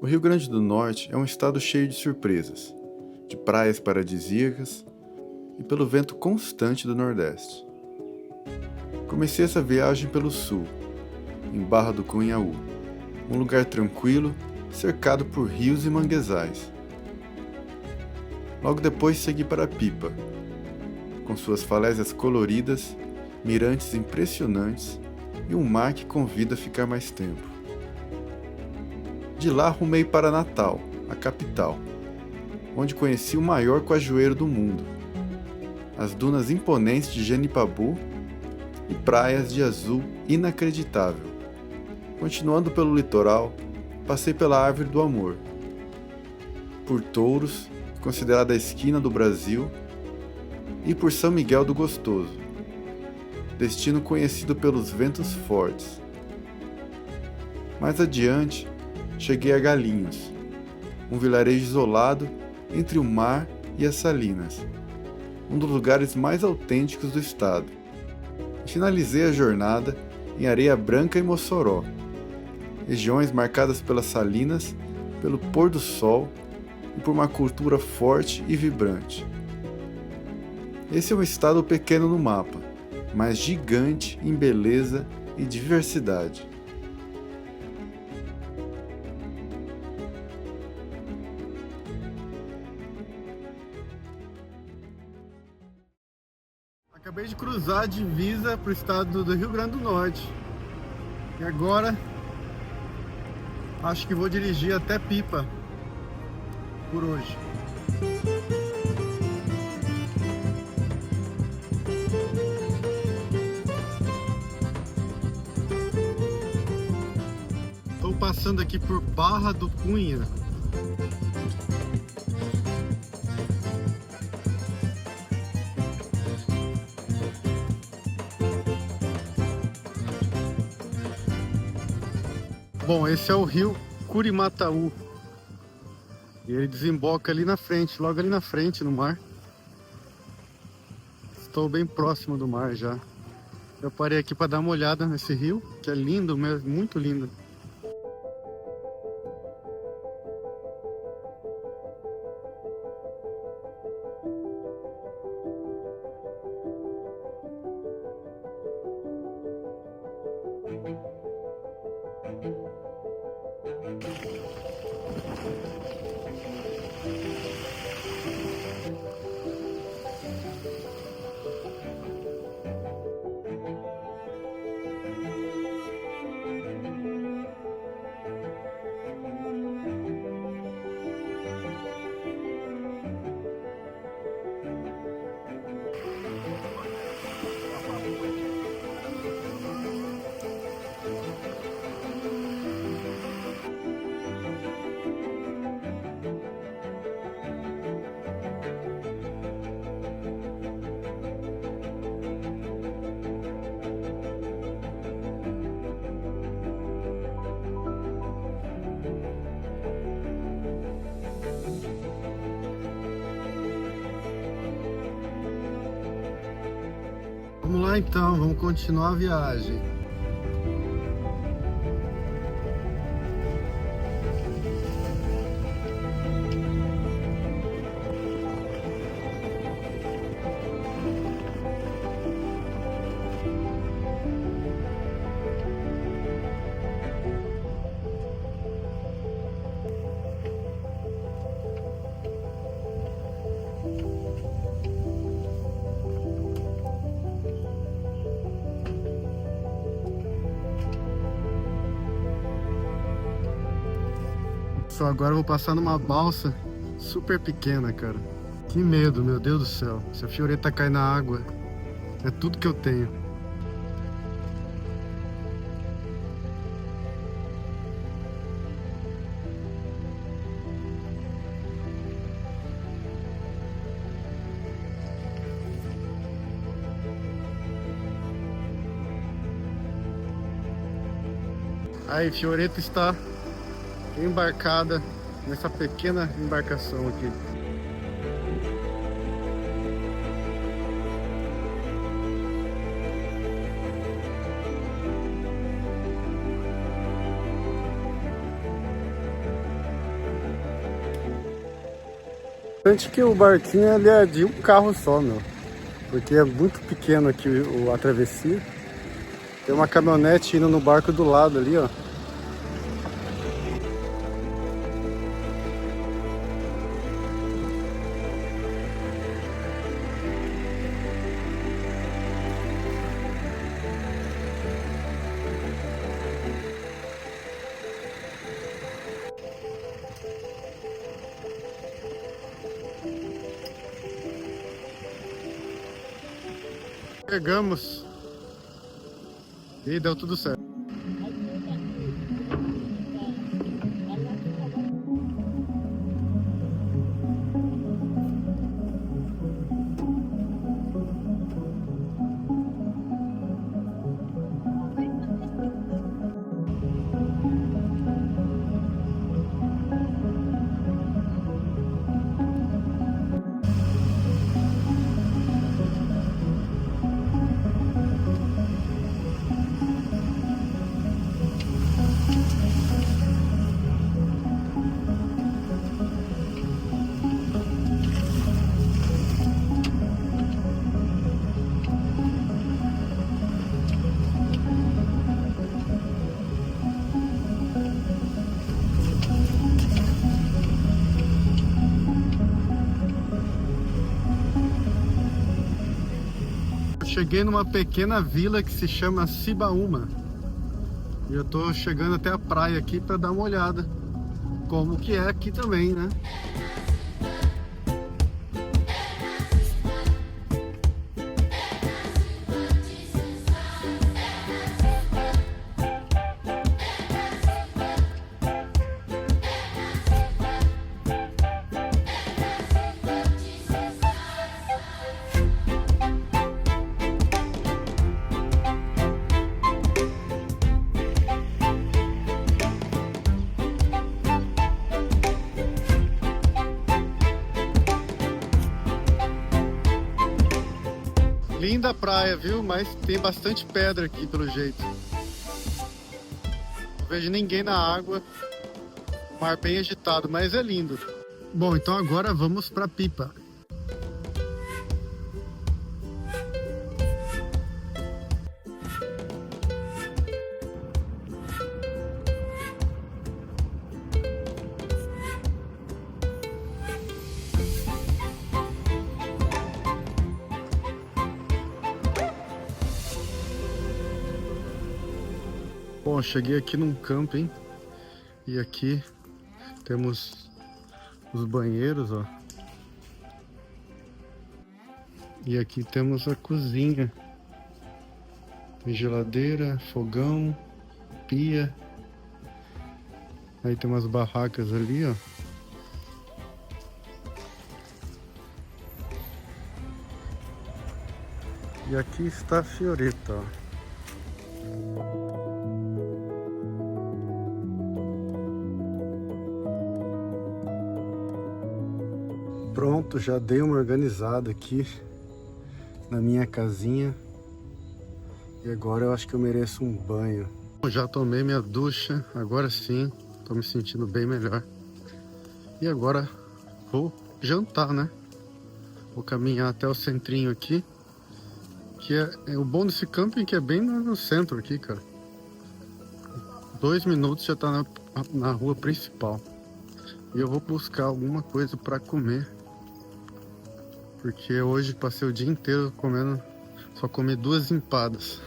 O Rio Grande do Norte é um estado cheio de surpresas, de praias paradisíacas e pelo vento constante do Nordeste. Comecei essa viagem pelo sul, em Barra do Cunhaú, um lugar tranquilo, cercado por rios e manguezais. Logo depois segui para Pipa, com suas falésias coloridas, mirantes impressionantes e um mar que convida a ficar mais tempo. De lá rumei para Natal, a capital, onde conheci o maior cajueiro do mundo, as dunas imponentes de Genipabu e praias de azul inacreditável. Continuando pelo litoral, passei pela Árvore do Amor, por Touros, considerada a esquina do Brasil, e por São Miguel do Gostoso, destino conhecido pelos ventos fortes. Mais adiante, cheguei a Galinhos, um vilarejo isolado entre o mar e as salinas, um dos lugares mais autênticos do estado. E finalizei a jornada em Areia Branca e Mossoró, regiões marcadas pelas salinas, pelo pôr do sol e por uma cultura forte e vibrante. Esse é um estado pequeno no mapa, mas gigante em beleza e diversidade. Acabei de cruzar a divisa para o estado do Rio Grande do Norte. E agora acho que vou dirigir até Pipa por hoje. Estou passando aqui por Barra do Cunha. Bom, esse é o rio Curimataú. E ele desemboca ali na frente, logo ali na frente no mar. Estou bem próximo do mar já. Eu parei aqui para dar uma olhada nesse rio, que é lindo mesmo, muito lindo. Vamos lá então, vamos continuar a viagem. Só agora eu vou passar numa balsa super pequena, cara. Que medo, meu Deus do céu. Se a fioreta cair na água, é tudo que eu tenho. Aí, Fioreta está embarcada nessa pequena embarcação aqui. Antes que o barquinho ele é de um carro só, meu. Porque é muito pequeno aqui a travessia. Tem uma caminhonete indo no barco do lado ali, ó. Chegamos e deu tudo certo. Cheguei numa pequena vila que se chama Cibaúma. E eu tô chegando até a praia aqui para dar uma olhada como que é aqui também, né? Linda praia, viu? Mas tem bastante pedra aqui, pelo jeito. Não vejo ninguém na água. Mar bem agitado, mas é lindo. Bom, então agora vamos para Pipa. Bom, cheguei aqui num camping e aqui temos os banheiros, ó. E aqui temos a cozinha. Tem geladeira, fogão, pia. Aí tem umas barracas ali, ó. E aqui está a Fiorita, ó. Pronto, já dei uma organizada aqui na minha casinha. E agora eu acho que eu mereço um banho. Já tomei minha ducha, agora sim, tô me sentindo bem melhor. E agora vou jantar, né? Vou caminhar até o centrinho aqui. Que é o bom desse camping que é bem no centro aqui, cara. 2 minutos já tá na rua principal. E eu vou buscar alguma coisa pra comer. Porque hoje passei o dia inteiro comendo, só comi 2 empadas.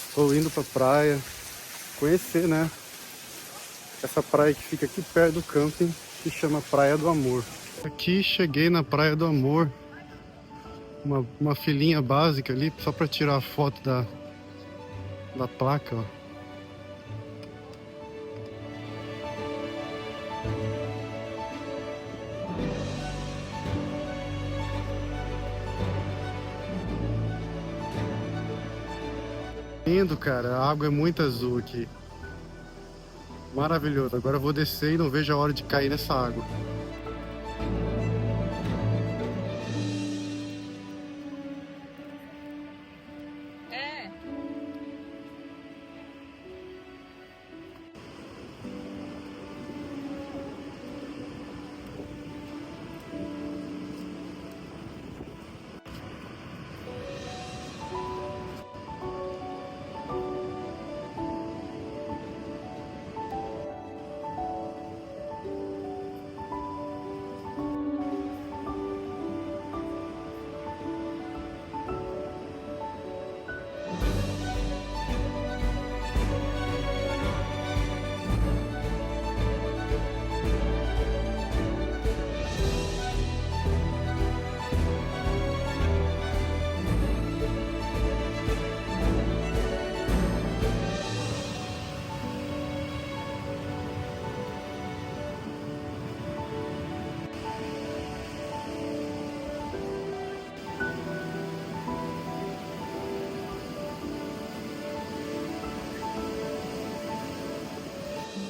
Estou indo pra praia, conhecer, né? Essa praia que fica aqui perto do camping, que chama Praia do Amor. Aqui cheguei na Praia do Amor. Uma filinha básica ali, só para tirar a foto da placa, ó. Lindo, cara. A água é muito azul aqui. Maravilhoso. Agora eu vou descer e não vejo a hora de cair nessa água.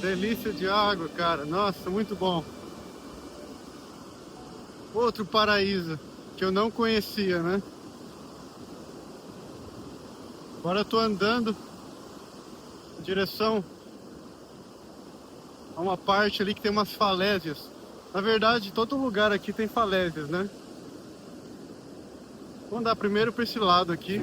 Delícia de água, cara. Nossa, muito bom. Outro paraíso que eu não conhecia, né? Agora eu tô andando em direção a uma parte ali que tem umas falésias. Na verdade, todo lugar aqui tem falésias, né? Vou andar primeiro para esse lado aqui.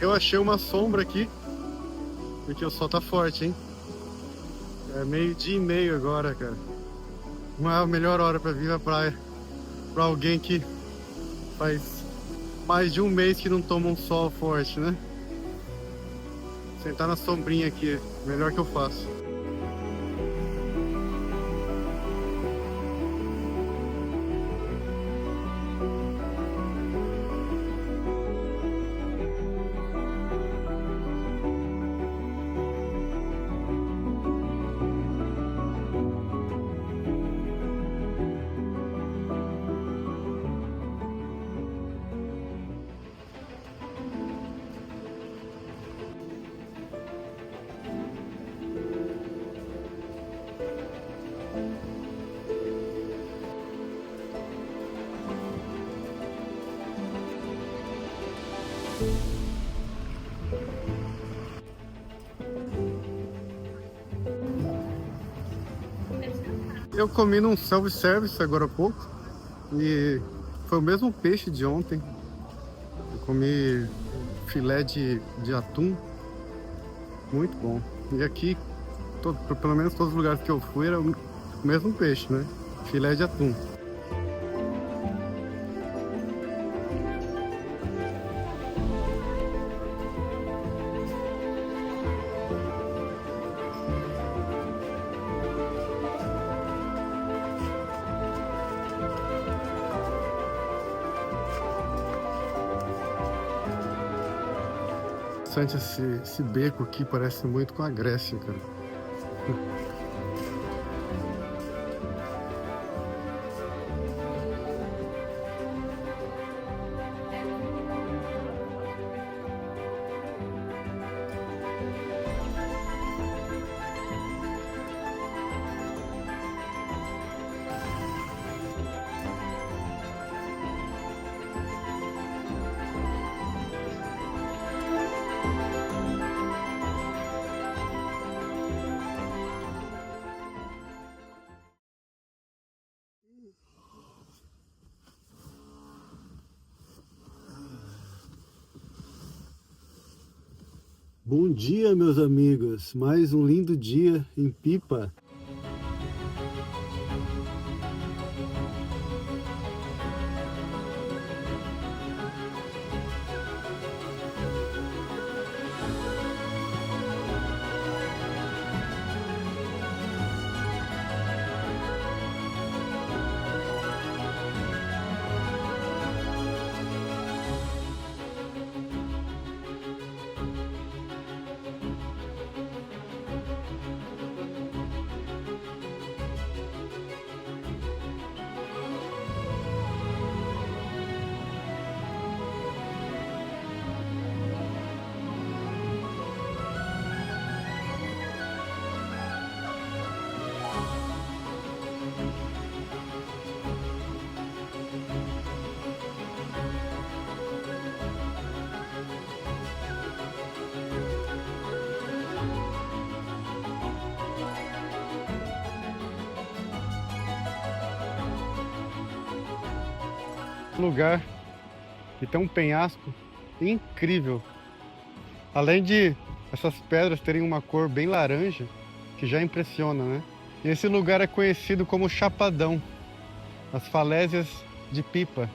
Eu achei uma sombra aqui, porque o sol tá forte, hein? É 12:30 agora, cara. Não é a melhor hora pra vir à praia. Pra alguém que faz mais de um mês que não toma um sol forte, né? Sentar na sombrinha aqui, melhor que eu faço. Eu comi num self-service agora há pouco e foi o mesmo peixe de ontem. Eu comi filé de atum, muito bom. E aqui, pelo menos todos os lugares que eu fui, era o mesmo peixe, né? Filé de atum. Esse beco aqui parece muito com a Grécia, cara. Bom dia, meus amigos. Mais um lindo dia em Pipa. Lugar que tem um penhasco incrível. Além de essas pedras terem uma cor bem laranja, que já impressiona, né? E esse lugar é conhecido como Chapadão, as falésias de Pipa.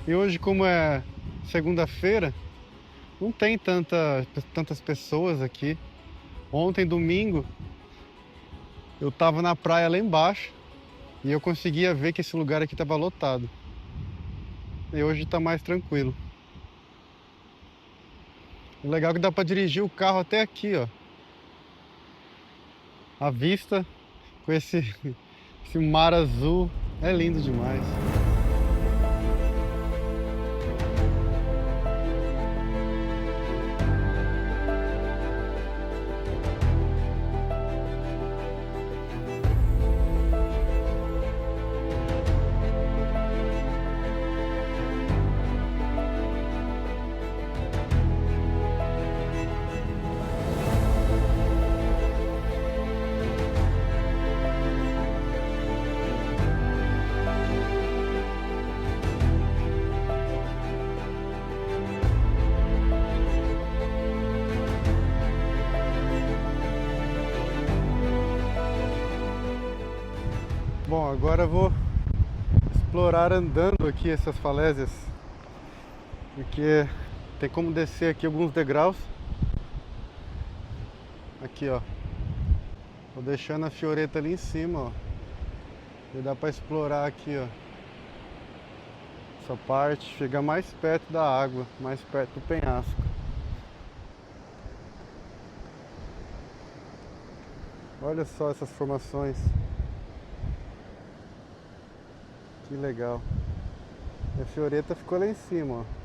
E hoje, como é segunda-feira, não tem tantas pessoas aqui. Ontem, domingo, eu estava na praia lá embaixo e eu conseguia ver que esse lugar aqui estava lotado. E hoje está mais tranquilo. O legal é que dá para dirigir o carro até aqui, ó. A vista com esse mar azul é lindo demais. Bom, agora eu vou explorar andando aqui essas falésias, porque tem como descer aqui alguns degraus. Aqui, ó, tô deixando a fioreta ali em cima, ó, e dá para explorar aqui, ó, essa parte, chegar mais perto da água, mais perto do penhasco. Olha só essas formações. Que legal. E a fioreta ficou lá em cima, ó.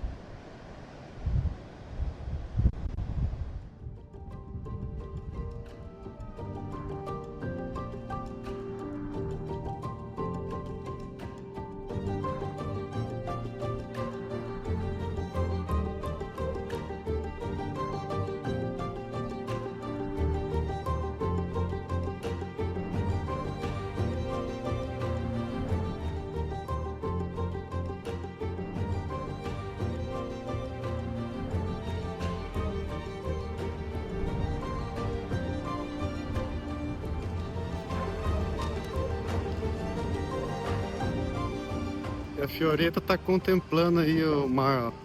E a Fioretta tá contemplando aí o mar, ó.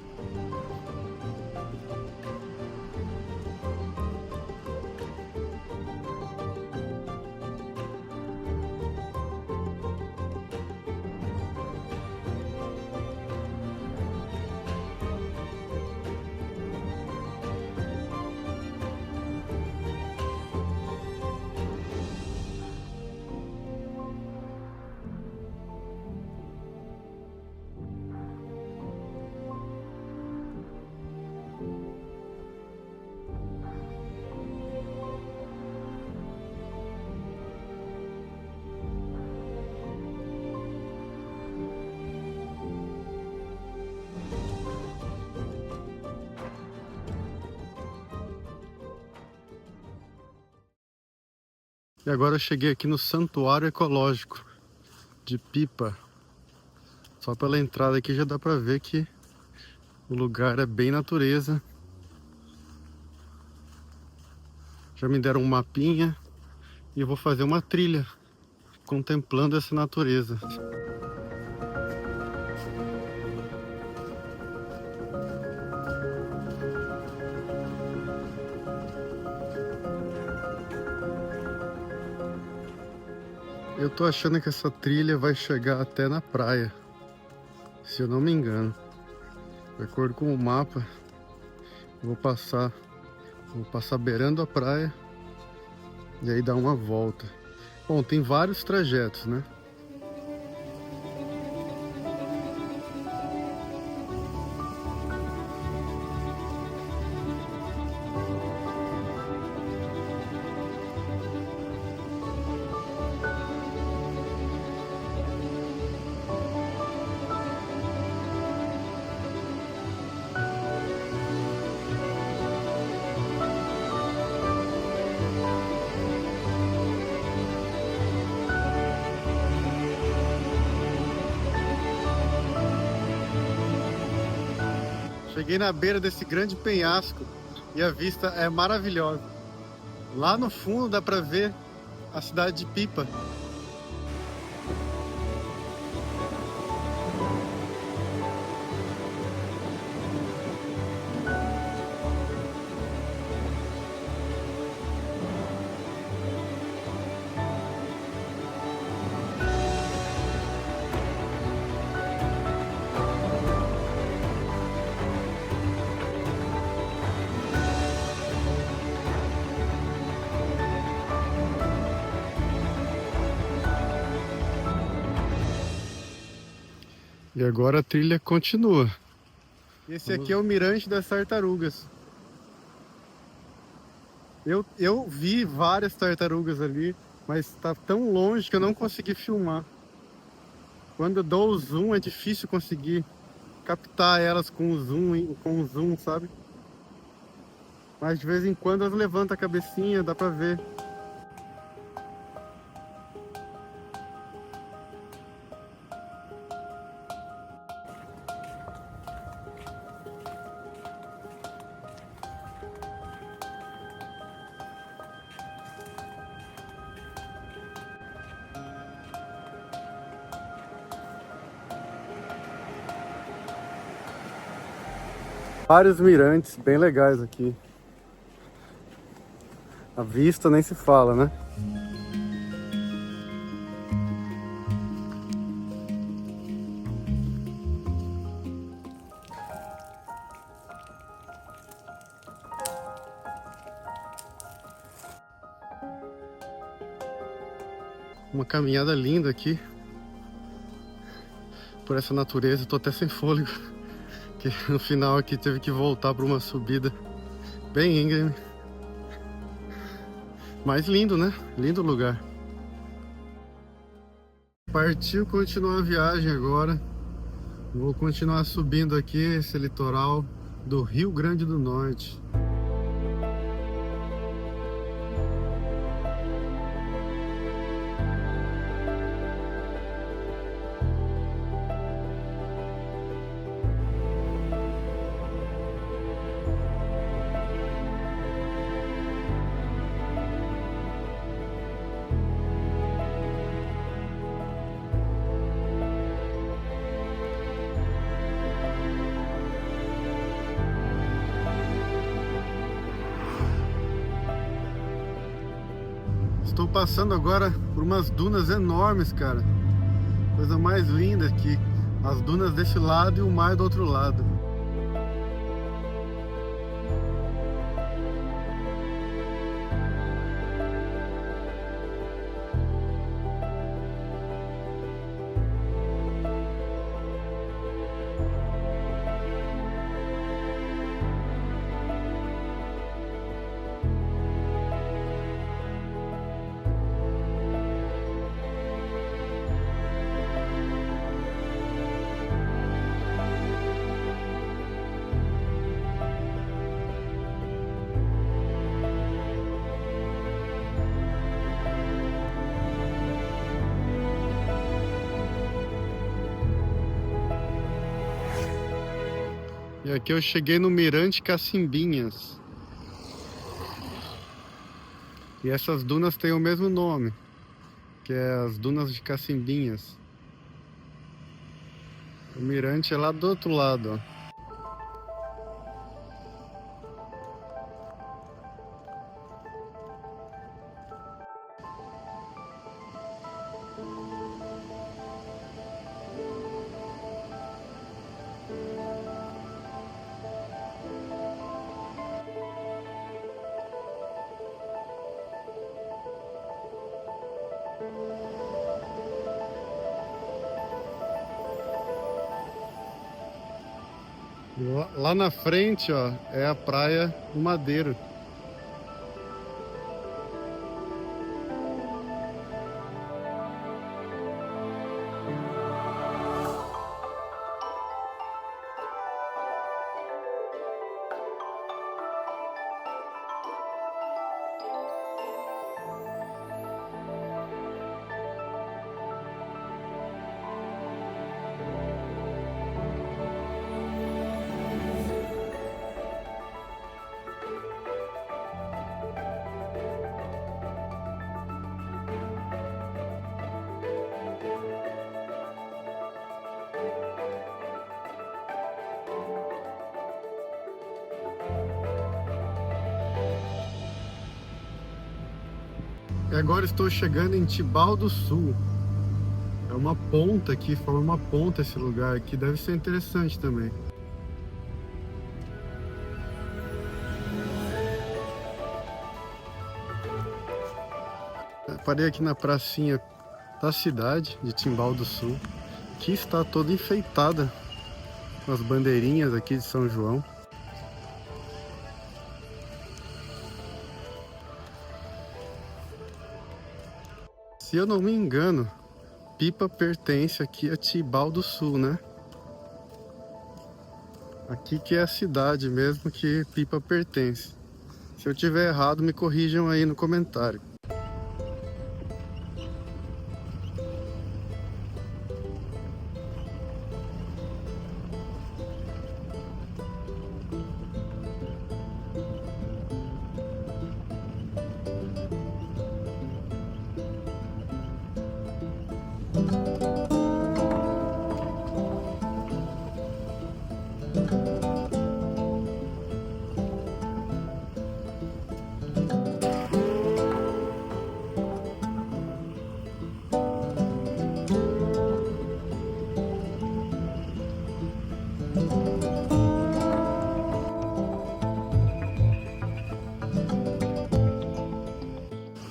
E agora eu cheguei aqui no Santuário Ecológico de Pipa. Só pela entrada aqui já dá pra ver que o lugar é bem natureza. Já me deram um mapinha e eu vou fazer uma trilha contemplando essa natureza. Eu tô achando que essa trilha vai chegar até na praia, se eu não me engano. De acordo com o mapa, eu vou passar beirando a praia e aí dar uma volta. Bom, tem vários trajetos, né? Cheguei na beira desse grande penhasco e a vista é maravilhosa. Lá no fundo dá pra ver a cidade de Pipa. E agora a trilha continua. Esse aqui é o Mirante das Tartarugas. Eu vi várias tartarugas ali, mas está tão longe que eu não consegui filmar. Quando eu dou o zoom é difícil conseguir captar elas com o zoom, sabe? Mas de vez em quando elas levantam a cabecinha, dá pra ver. Vários mirantes bem legais aqui. A vista nem se fala, né? Uma caminhada linda aqui por essa natureza. Tô até sem fôlego, que no final aqui teve que voltar para uma subida bem íngreme. Mas lindo, né? Lindo lugar. Partiu continuar a viagem agora. Vou continuar subindo aqui esse litoral do Rio Grande do Norte. Estou passando agora por umas dunas enormes, cara. Coisa mais linda aqui. As dunas desse lado e o mar do outro lado. E aqui eu cheguei no Mirante Cacimbinhas. E essas dunas têm o mesmo nome, que é as Dunas de Cacimbinhas. O mirante é lá do outro lado, ó. Lá na frente, ó, é a praia do Madeiro. E agora estou chegando em Tibau do Sul. É uma ponta aqui, forma uma ponta esse lugar aqui, deve ser interessante também. Eu parei aqui na pracinha da cidade de Timbal do Sul, que está toda enfeitada com as bandeirinhas aqui de São João. Se eu não me engano, Pipa pertence aqui a Tibau do Sul, né? Aqui que é a cidade mesmo que Pipa pertence. Se eu tiver errado, me corrijam aí no comentário.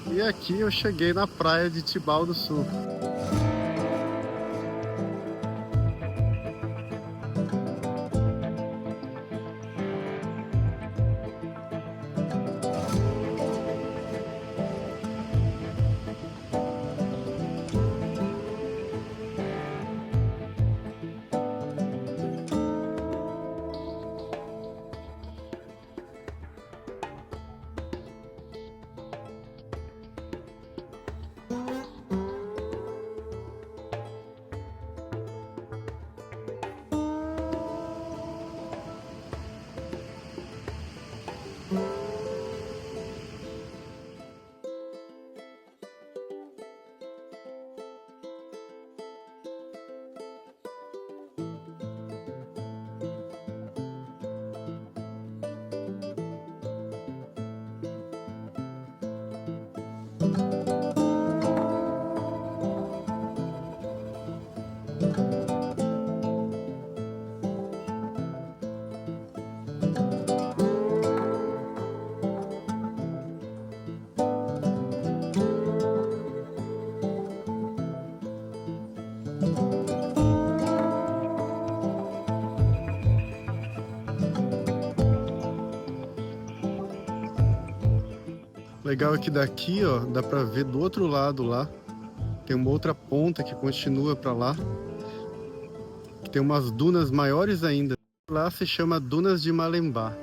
E aqui eu cheguei na praia de Tibau do Sul. Legal é que daqui, ó, dá pra ver do outro lado lá. Tem uma outra ponta que continua pra lá. Que tem umas dunas maiores ainda. Lá se chama Dunas de Malembá.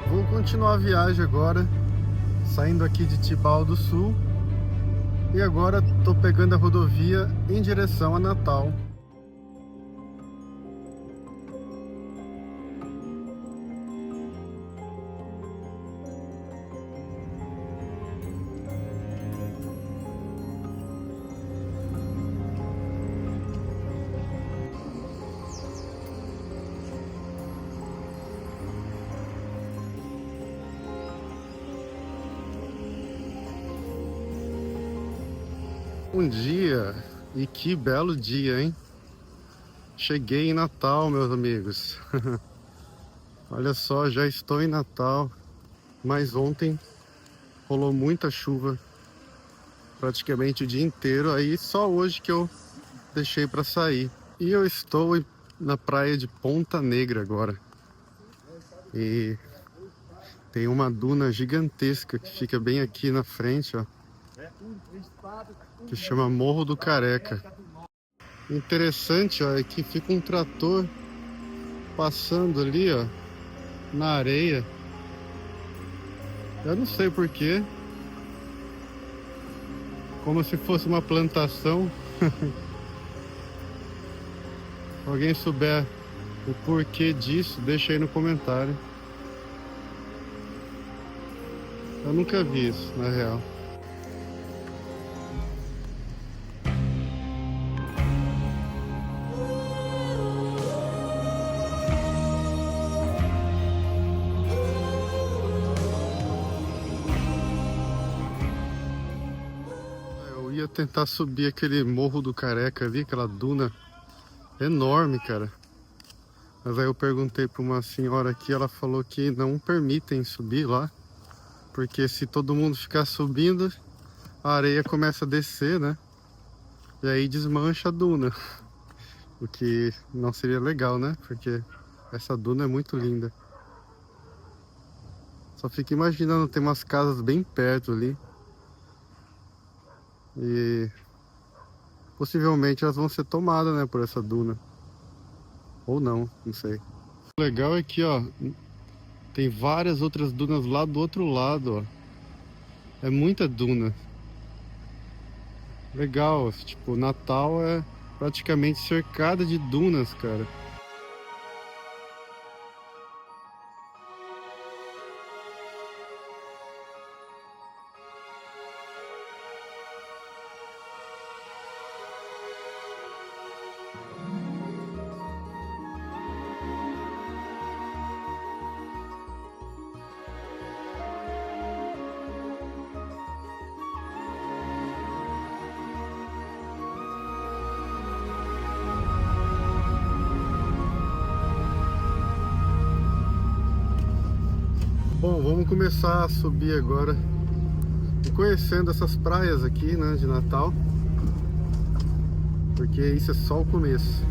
Vou continuar a viagem agora, saindo aqui de Tibau do Sul. E agora tô pegando a rodovia em direção a Natal. Bom dia, e que belo dia, hein? Cheguei em Natal, meus amigos. Olha só, já estou em Natal, mas ontem rolou muita chuva, praticamente o dia inteiro, aí só hoje que eu deixei para sair. E eu estou na praia de Ponta Negra agora. E tem uma duna gigantesca que fica bem aqui na frente, ó, que chama Morro do Careca. Interessante, ó, é que fica um trator passando ali, ó, na areia. Eu não sei porquê. Como se fosse uma plantação. Se alguém souber o porquê disso, deixa aí no comentário. Eu nunca vi isso, na real. Eu ia tentar subir aquele Morro do Careca ali, aquela duna enorme, cara. Mas aí eu perguntei para uma senhora aqui, ela falou que não permitem subir lá, porque se todo mundo ficar subindo, a areia começa a descer, né? E aí desmancha a duna. O que não seria legal, né? Porque essa duna é muito linda. Só fico imaginando, tem umas casas bem perto ali. E possivelmente elas vão ser tomadas, né, por essa duna. Ou não, não sei. O legal é que, ó, tem várias outras dunas lá do outro lado, ó. É muita duna. Legal, tipo, Natal é praticamente cercada de dunas, cara. Bom, vamos começar a subir agora e conhecendo essas praias aqui, né, de Natal, porque isso é só o começo.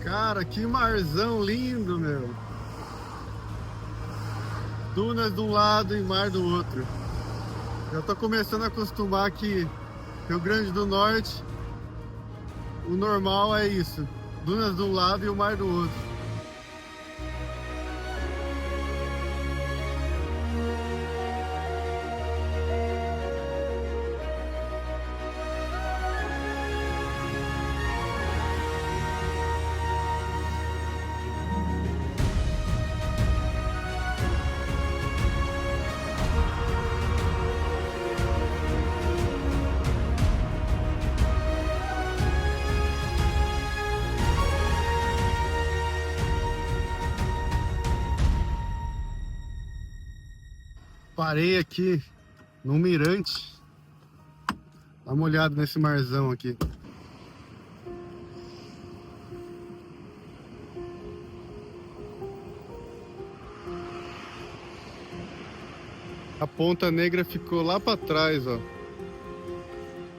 Cara, que marzão lindo, meu. Dunas de um lado e mar do outro. Já tô começando a acostumar que Rio Grande do Norte, o normal é isso. Dunas de um lado e o mar do outro. Parei aqui no mirante. Dá uma olhada nesse marzão aqui. A Ponta Negra ficou lá pra trás, ó.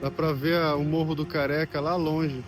Dá pra ver o Morro do Careca lá longe.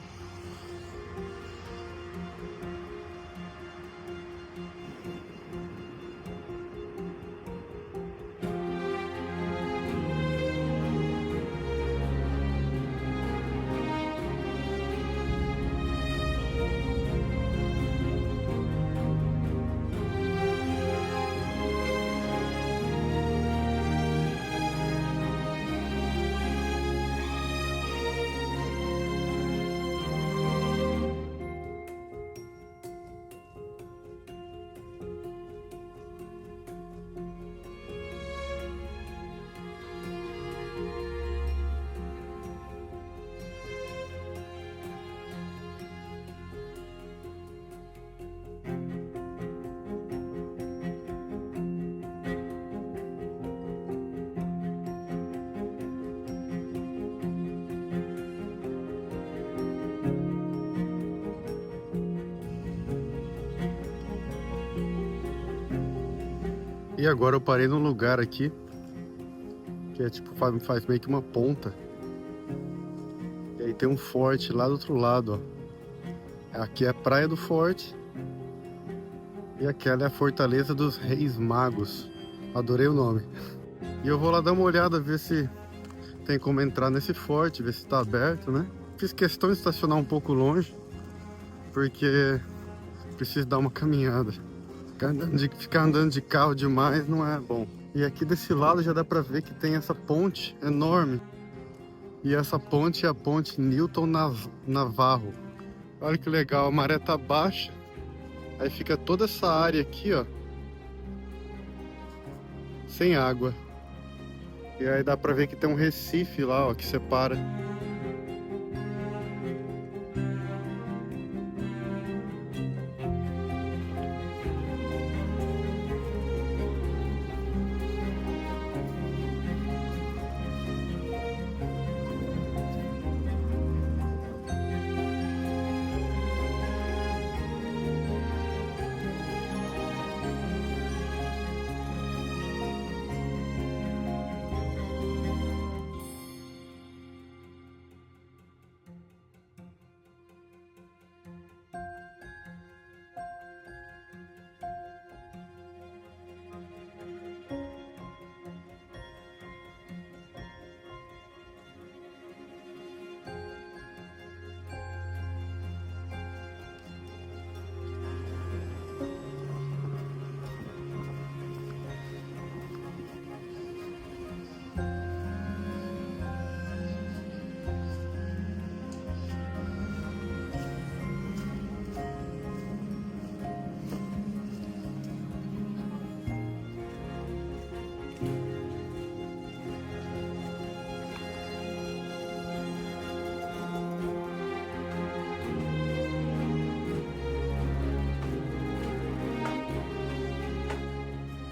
E agora eu parei num lugar aqui que é tipo, faz meio que uma ponta. E aí tem um forte lá do outro lado, ó. Aqui é a Praia do Forte. E aquela é a Fortaleza dos Reis Magos. Adorei o nome. E eu vou lá dar uma olhada, ver se tem como entrar nesse forte, ver se tá aberto, né? Fiz questão de estacionar um pouco longe, porque preciso dar uma caminhada. Ficar andando de carro demais não é bom. E aqui desse lado já dá pra ver que tem essa ponte enorme. E essa ponte é a ponte Newton Navarro. Olha que legal, a maré tá baixa. Aí fica toda essa área aqui, ó, sem água. E aí dá pra ver que tem um recife lá, ó, que separa.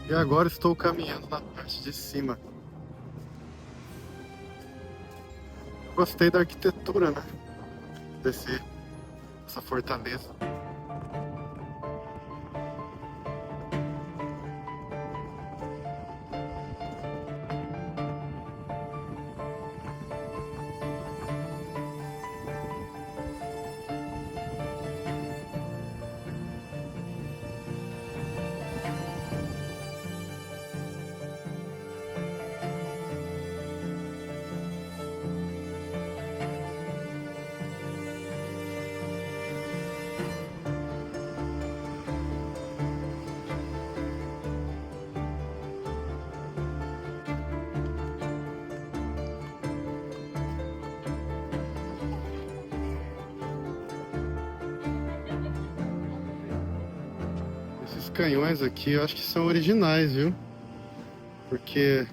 E agora estou caminhando na parte de cima. Gostei da arquitetura, né? Essa fortaleza. canhões aqui eu acho que são originais, viu? Porque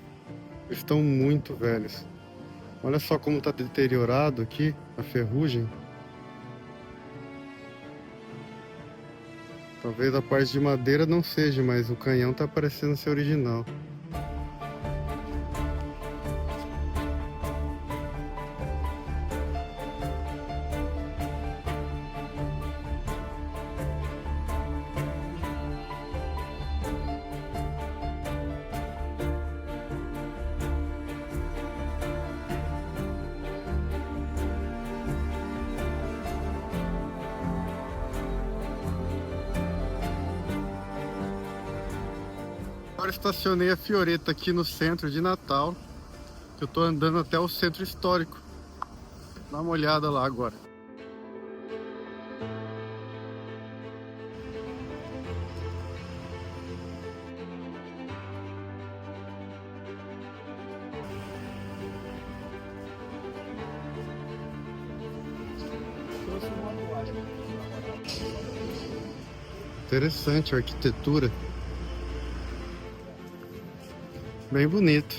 eles estão muito velhos. Olha só como tá deteriorado aqui a ferrugem. Talvez a parte de madeira não seja, mas o canhão tá parecendo ser original. Agora estacionei a Fioretta aqui no centro de Natal. Eu tô andando até o centro histórico. Dá uma olhada lá agora. Interessante a arquitetura. Bem bonito.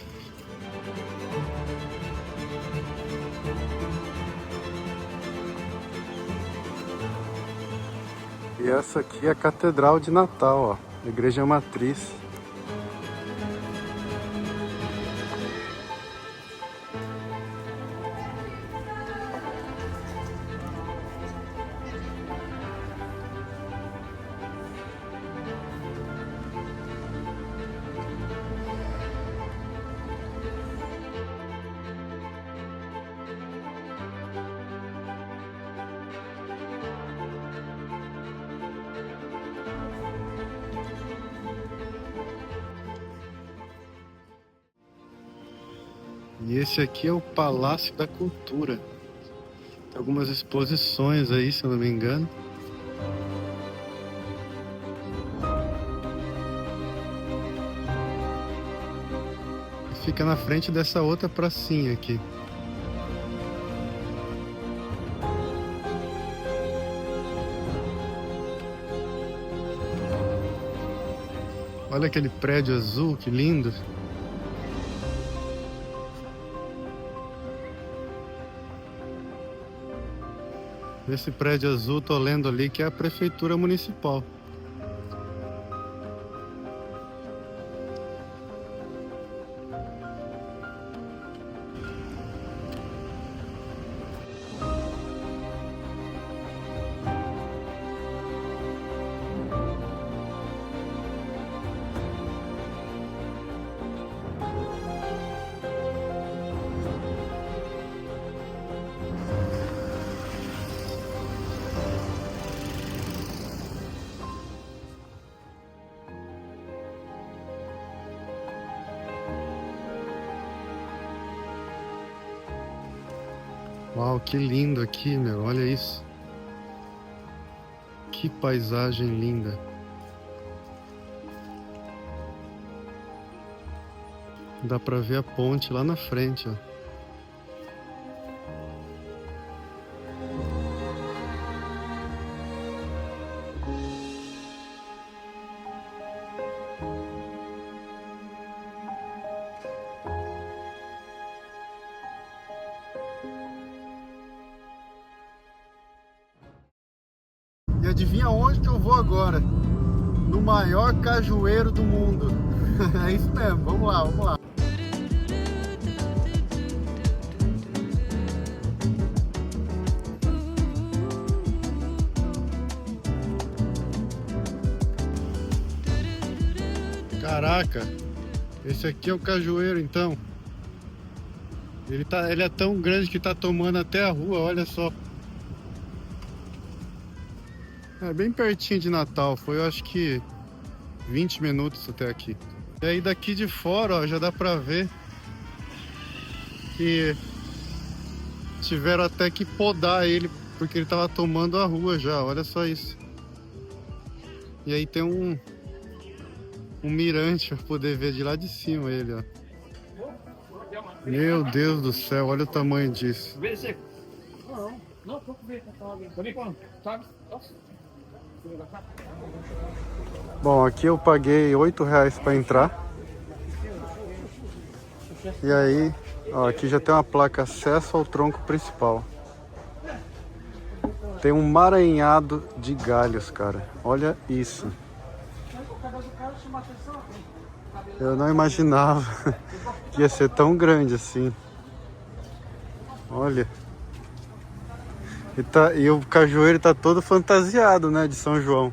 E essa aqui é a Catedral de Natal, ó, a Igreja Matriz. E esse aqui é o Palácio da Cultura. Tem algumas exposições aí, se eu não me engano. Fica na frente dessa outra pracinha aqui. Olha aquele prédio azul, que lindo. Esse prédio azul, tô lendo ali que é a Prefeitura Municipal. Uau, que lindo aqui, meu. Olha isso. Que paisagem linda. Dá pra ver a ponte lá na frente, ó. E adivinha onde que eu vou agora? No maior cajueiro do mundo. É isso mesmo, vamos lá, vamos lá. Caraca, esse aqui é o cajueiro então. Ele é tão grande que tá tomando até a rua, olha só. É bem pertinho de Natal, foi eu acho que 20 minutos até aqui. E aí daqui de fora, ó, já dá pra ver que tiveram até que podar ele, porque ele tava tomando a rua já, olha só isso. E aí tem um mirante pra poder ver de lá de cima ele, ó. Meu Deus do céu, olha o tamanho disso. Bom, aqui eu paguei R$8 para entrar. E aí, ó, aqui já tem uma placa acesso ao tronco principal. Tem um emaranhado de galhos, cara. Olha isso. Eu não imaginava que ia ser tão grande assim. Olha. E o cajueiro tá todo fantasiado, né, de São João.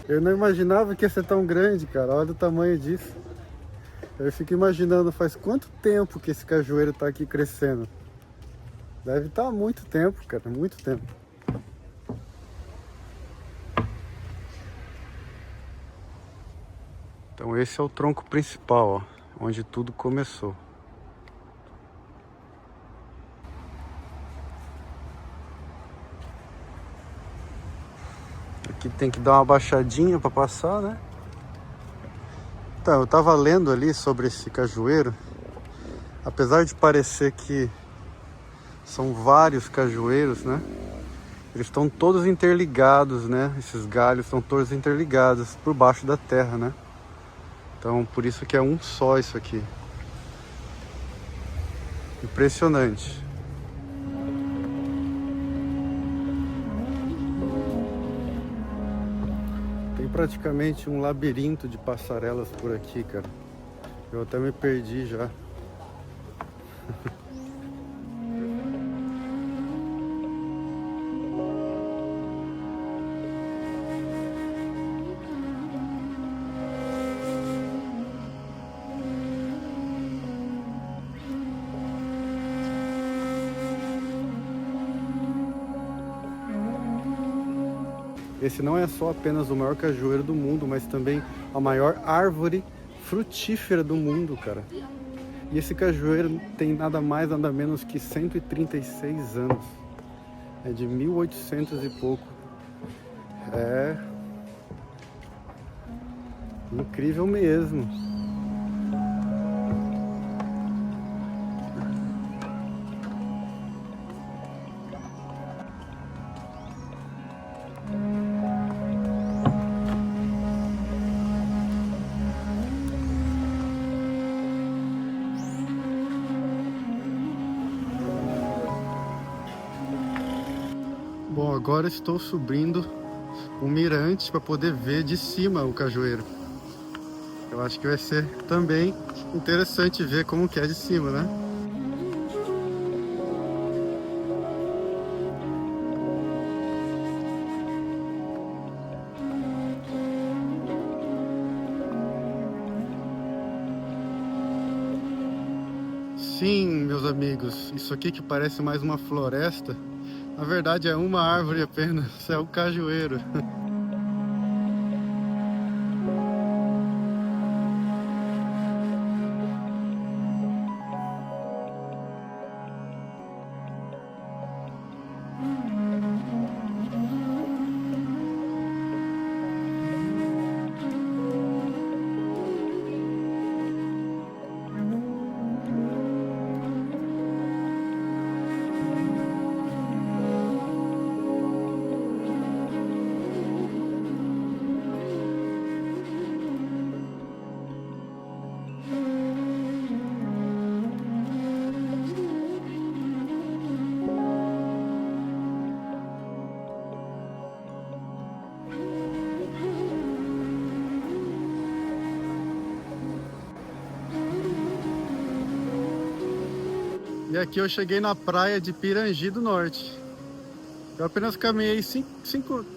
Eu não imaginava que ia ser tão grande, cara. Olha o tamanho disso. Eu fico imaginando, faz quanto tempo que esse cajueiro tá aqui crescendo? Deve estar há muito tempo, cara, muito tempo. Então esse é o tronco principal, ó, onde tudo começou. Aqui tem que dar uma baixadinha para passar, né? Então, eu tava lendo ali sobre esse cajueiro. Apesar de parecer que são vários cajueiros, né? Eles estão todos interligados, né? Esses galhos estão todos interligados por baixo da terra, né? Então, por isso que é um só isso aqui. Impressionante. Tem praticamente um labirinto de passarelas por aqui, cara. Eu até me perdi já. Esse não é só apenas o maior cajueiro do mundo, mas também a maior árvore frutífera do mundo, cara. E esse cajueiro tem nada mais, nada menos que 136 anos. É de 1800 e pouco. É incrível mesmo. Bom, agora estou subindo um mirante para poder ver de cima o cajueiro. Eu acho que vai ser também interessante ver como que é de cima, né? Sim, meus amigos, isso aqui que parece mais uma floresta, na verdade é uma árvore apenas, é o cajueiro. E aqui eu cheguei na praia de Pirangi do Norte. Eu apenas caminhei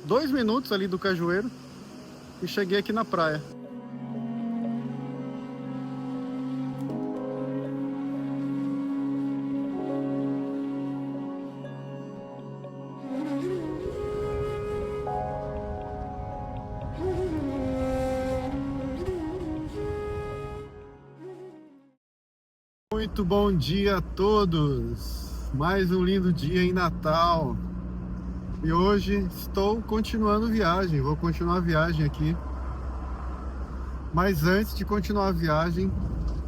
2 minutos ali do cajueiro e cheguei aqui na praia. Muito bom dia a todos! Mais um lindo dia em Natal. E hoje estou continuando viagem, vou continuar a viagem aqui. Mas antes de continuar a viagem,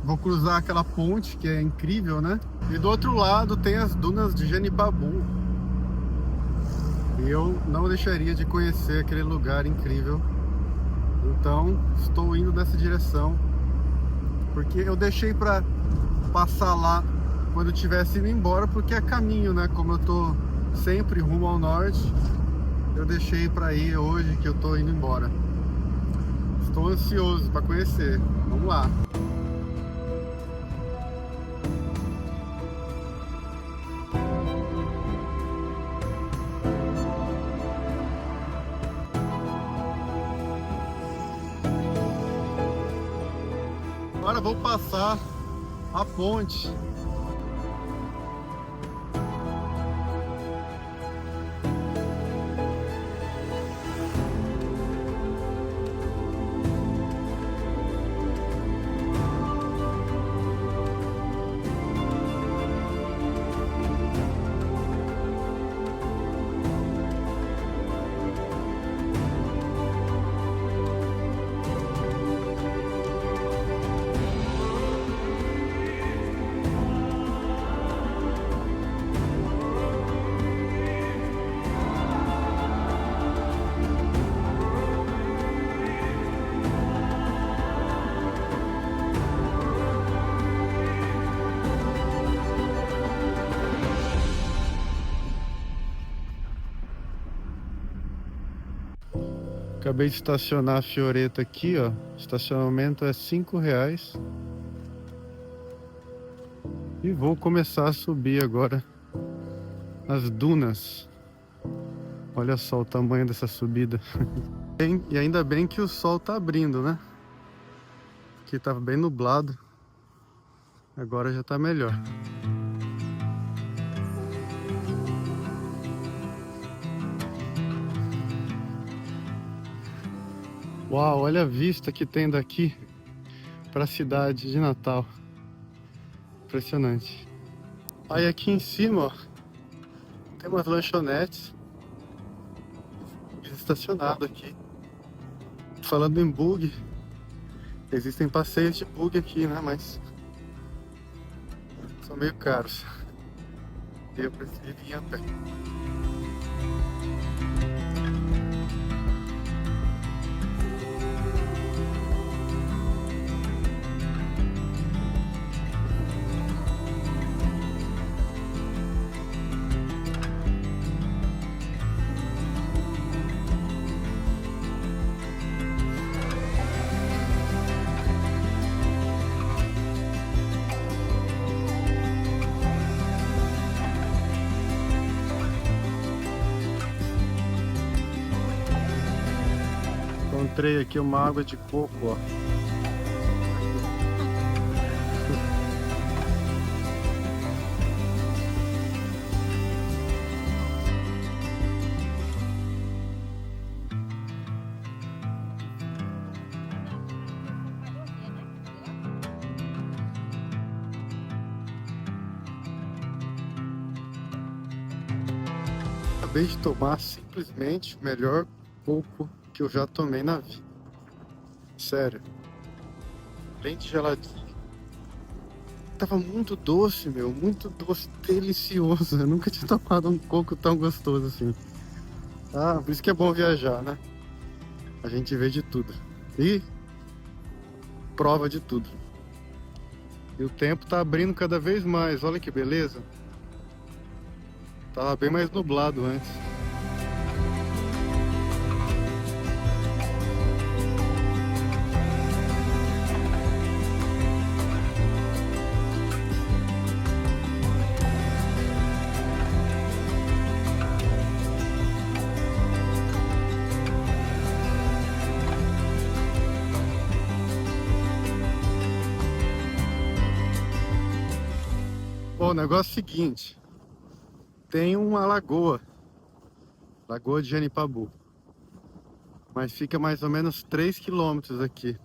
vou cruzar aquela ponte que é incrível, né? E do outro lado tem as dunas de Genipabu. E eu não deixaria de conhecer aquele lugar incrível. Então estou indo nessa direção, porque eu deixei para passar lá quando eu estivesse indo embora, porque é caminho, né? Como eu tô sempre rumo ao norte, eu deixei para ir hoje que eu tô indo embora. Estou ansioso para conhecer. Vamos lá. Agora vou passar a ponte. Acabei de estacionar a Fioretta aqui, ó. Estacionamento é R$5. E vou começar a subir agora as dunas. Olha só o tamanho dessa subida. E ainda bem que o sol tá abrindo, né? Aqui tava bem nublado. Agora já tá melhor. Uau, olha a vista que tem daqui para a cidade de Natal. Impressionante. Aí aqui em cima, ó, tem umas lanchonetes estacionado aqui. Falando em bug, existem passeios de bug aqui, né? Mas são meio caros. Eu prefiro vir a pé. Encontrei aqui uma água de coco, ó. Acabei de tomar simplesmente o melhor coco que eu já tomei na vida. Sério. Bem de geladinho. Tava muito doce, meu. Muito doce, delicioso. Eu nunca tinha tomado um coco tão gostoso assim. Ah, por isso que é bom viajar, né? A gente vê de tudo. E prova de tudo. E o tempo tá abrindo cada vez mais. Olha que beleza. Tava bem mais nublado antes. Bom, o negócio é o seguinte. Tem uma lagoa de Genipabu, mas fica mais ou menos 3 quilômetros aqui,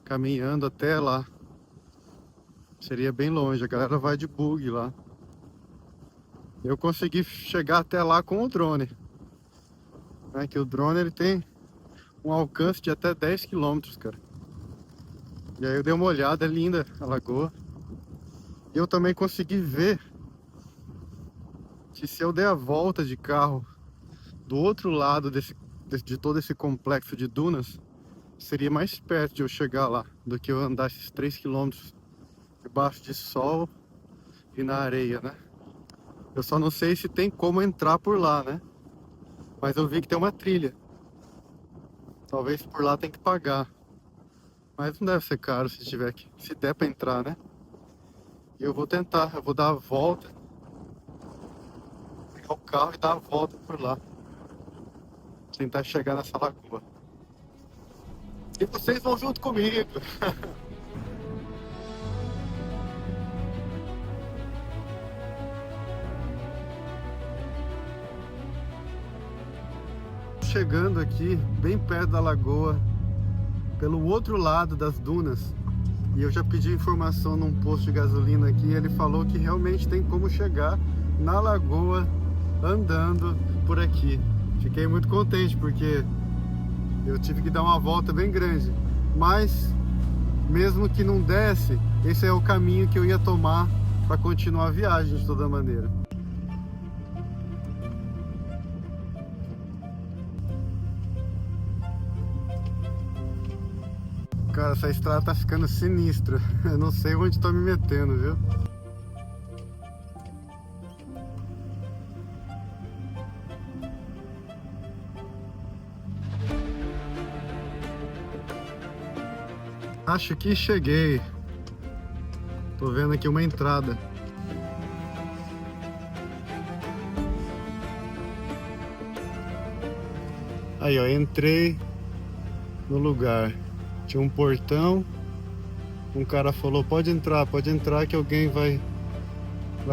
caminhando até lá. Seria bem longe, a galera vai de bug lá. Eu consegui chegar até lá com o drone, né? Que o drone ele tem um alcance de até 10 quilômetros, cara. E aí eu dei uma olhada, é linda a lagoa. E eu também consegui ver que se eu der a volta de carro do outro lado de todo esse complexo de dunas, seria mais perto de eu chegar lá do que eu andar esses 3 quilômetros debaixo de sol e na areia, né? Eu só não sei se tem como entrar por lá, né? Mas eu vi que tem uma trilha. Talvez por lá tem que pagar. Mas não deve ser caro se tiver que, se der pra entrar, né? E eu vou tentar, eu vou dar a volta, pegar o carro e dar a volta por lá. Tentar chegar nessa lagoa. E vocês vão junto comigo. Chegando aqui, bem perto da lagoa, pelo outro lado das dunas. E eu já pedi informação num posto de gasolina aqui, e ele falou que realmente tem como chegar na lagoa andando por aqui. Fiquei muito contente porque eu tive que dar uma volta bem grande. Mas, mesmo que não desse, esse é o caminho que eu ia tomar para continuar a viagem de toda maneira. Cara, essa estrada tá ficando sinistra. Eu não sei onde tô me metendo, viu? Acho que cheguei. Tô vendo aqui uma entrada. Aí, ó, entrei no lugar. Tinha um portão. Um cara falou, pode entrar que alguém vai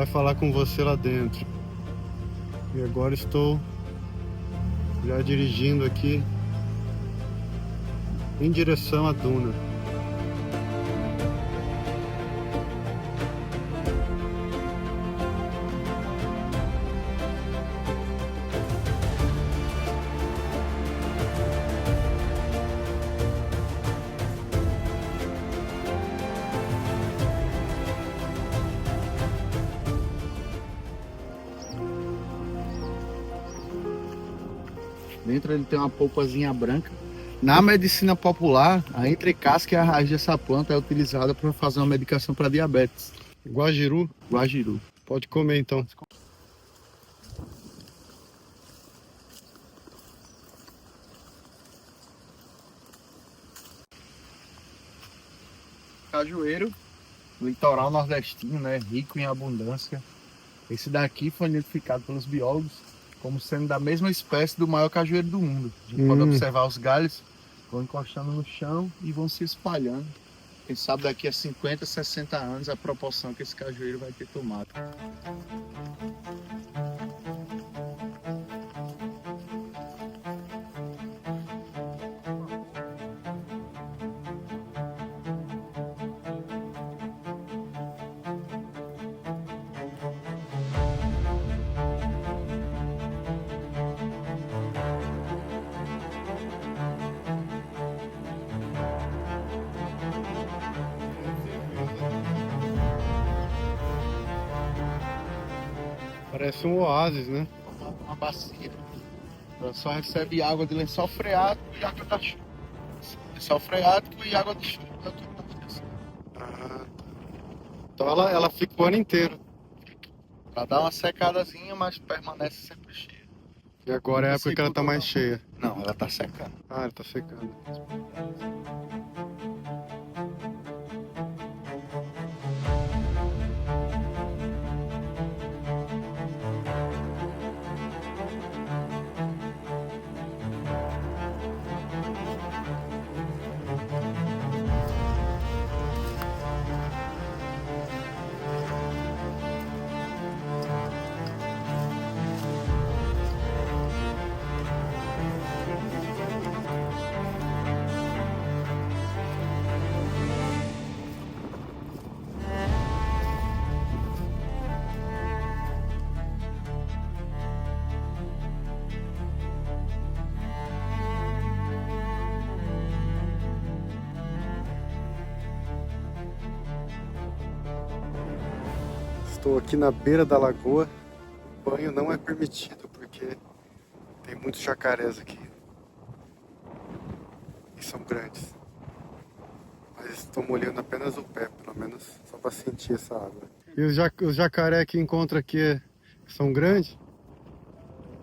falar com você lá dentro. E agora estou já dirigindo aqui em direção à duna. Dentro ele tem uma polpazinha branca. Na medicina popular, a entrecasca e a raiz dessa planta é utilizada para fazer uma medicação para diabetes. Guajiru? Guajiru. Pode comer então. Cajueiro, litoral nordestino, né? Rico em abundância. Esse daqui foi identificado pelos biólogos como sendo da mesma espécie do maior cajueiro do mundo. A gente pode observar os galhos vão encostando no chão e vão se espalhando. Quem sabe daqui a 50, 60 anos a proporção que esse cajueiro vai ter tomado. Parece um oásis, né? Uma bacia. Ela só recebe água de lençol freático e água da chuva. Lençol freático e água de chuva. Ah, então ela fica o ano inteiro. Ela dá uma secadazinha, mas permanece sempre cheia. E agora é a época que ela tá mais cheia. Não, ela tá secando. Ah, ela tá secando. Estou aqui na beira da lagoa. O banho não é permitido porque Tem muitos jacarés aqui. E são grandes. Mas estão molhando apenas o pé, pelo menos, só para sentir essa água. E os jacaré que encontra aqui são grandes?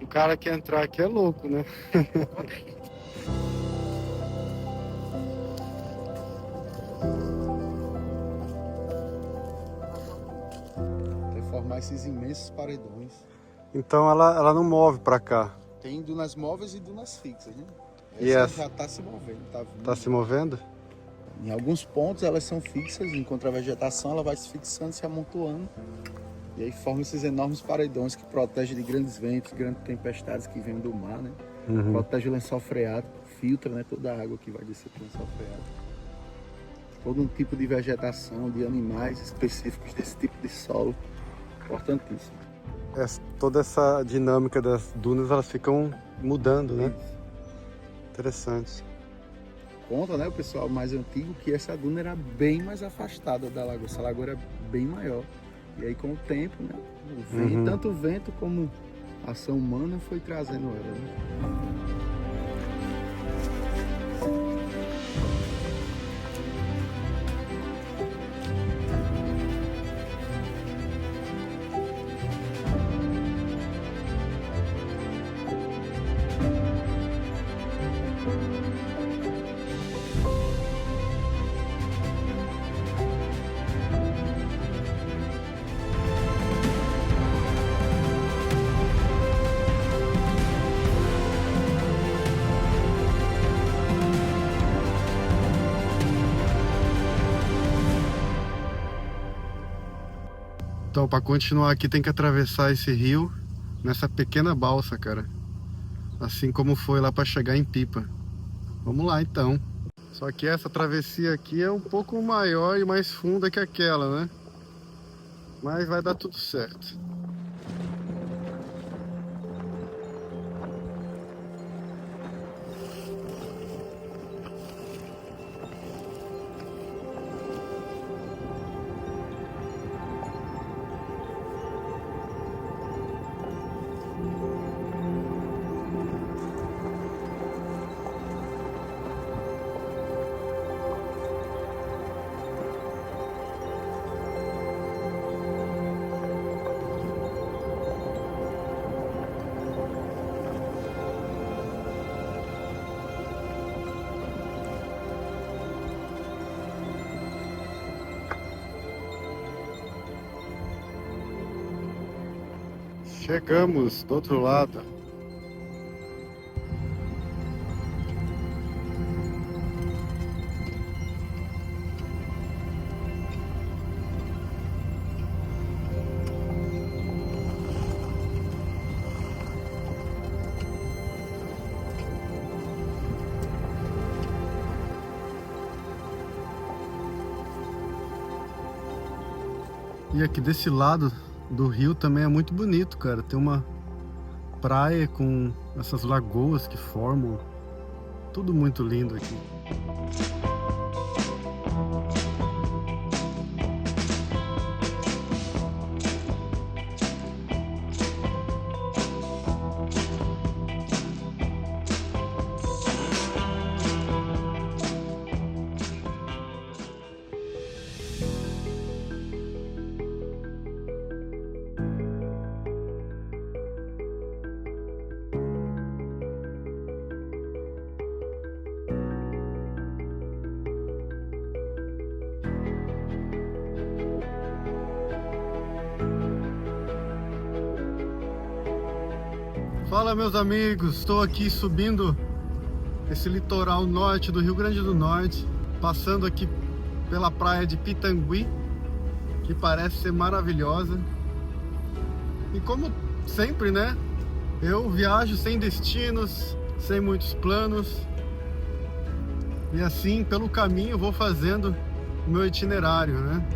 O cara que entrar aqui é louco, né? Vai formar esses imensos paredões. Então ela não move para cá. Tem dunas móveis e dunas fixas, né? E essa já está se movendo, tá vindo. Tá se movendo? Em alguns pontos elas são fixas, enquanto a vegetação ela vai se fixando, se amontoando. E aí formam esses enormes paredões que protegem de grandes ventos, grandes tempestades que vêm do mar, né? Protege o lençol freático, filtra, né, toda a água que vai descer para o lençol freático. Todo um tipo de vegetação, de animais específicos desse tipo de solo, importantíssimo. Toda essa dinâmica das dunas, elas ficam mudando, né? Interessante. Conta, né, o pessoal mais antigo que essa duna era bem mais afastada da lagoa. Essa lagoa era bem maior. E aí, com o tempo, né, tanto o vento como a ação humana foi trazendo ela, né? Então, para continuar aqui, tem que atravessar esse rio nessa pequena balsa, cara. Assim como foi lá para chegar em Pipa. Vamos lá, então. Só que essa travessia aqui é um pouco maior e mais funda que aquela, né? Mas vai dar tudo certo. Chegamos do outro lado. E aqui desse lado do rio também é muito bonito, cara. Tem uma praia com essas lagoas que formam. Tudo muito lindo aqui. Fala, meus amigos, estou aqui subindo esse litoral norte do Rio Grande do Norte, passando aqui pela praia de Pitangui, que parece ser maravilhosa. E como sempre, né, eu viajo sem destinos, sem muitos planos, e assim, pelo caminho, vou fazendo o meu itinerário, né?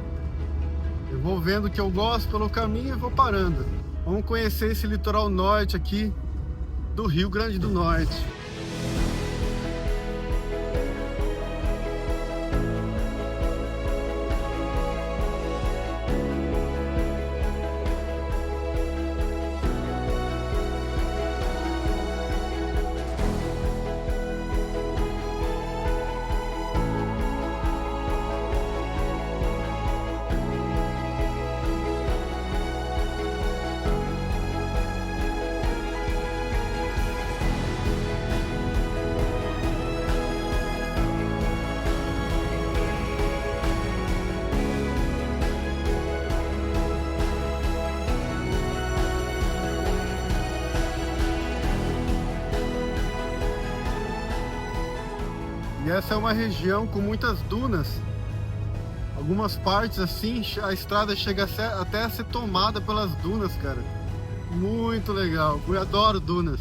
Eu vou vendo o que eu gosto pelo caminho e vou parando. Vamos conhecer esse litoral norte aqui do Rio Grande do Norte. E essa é uma região com muitas dunas. Algumas partes assim, a estrada chega até a ser tomada pelas dunas, cara. Muito legal, eu adoro dunas.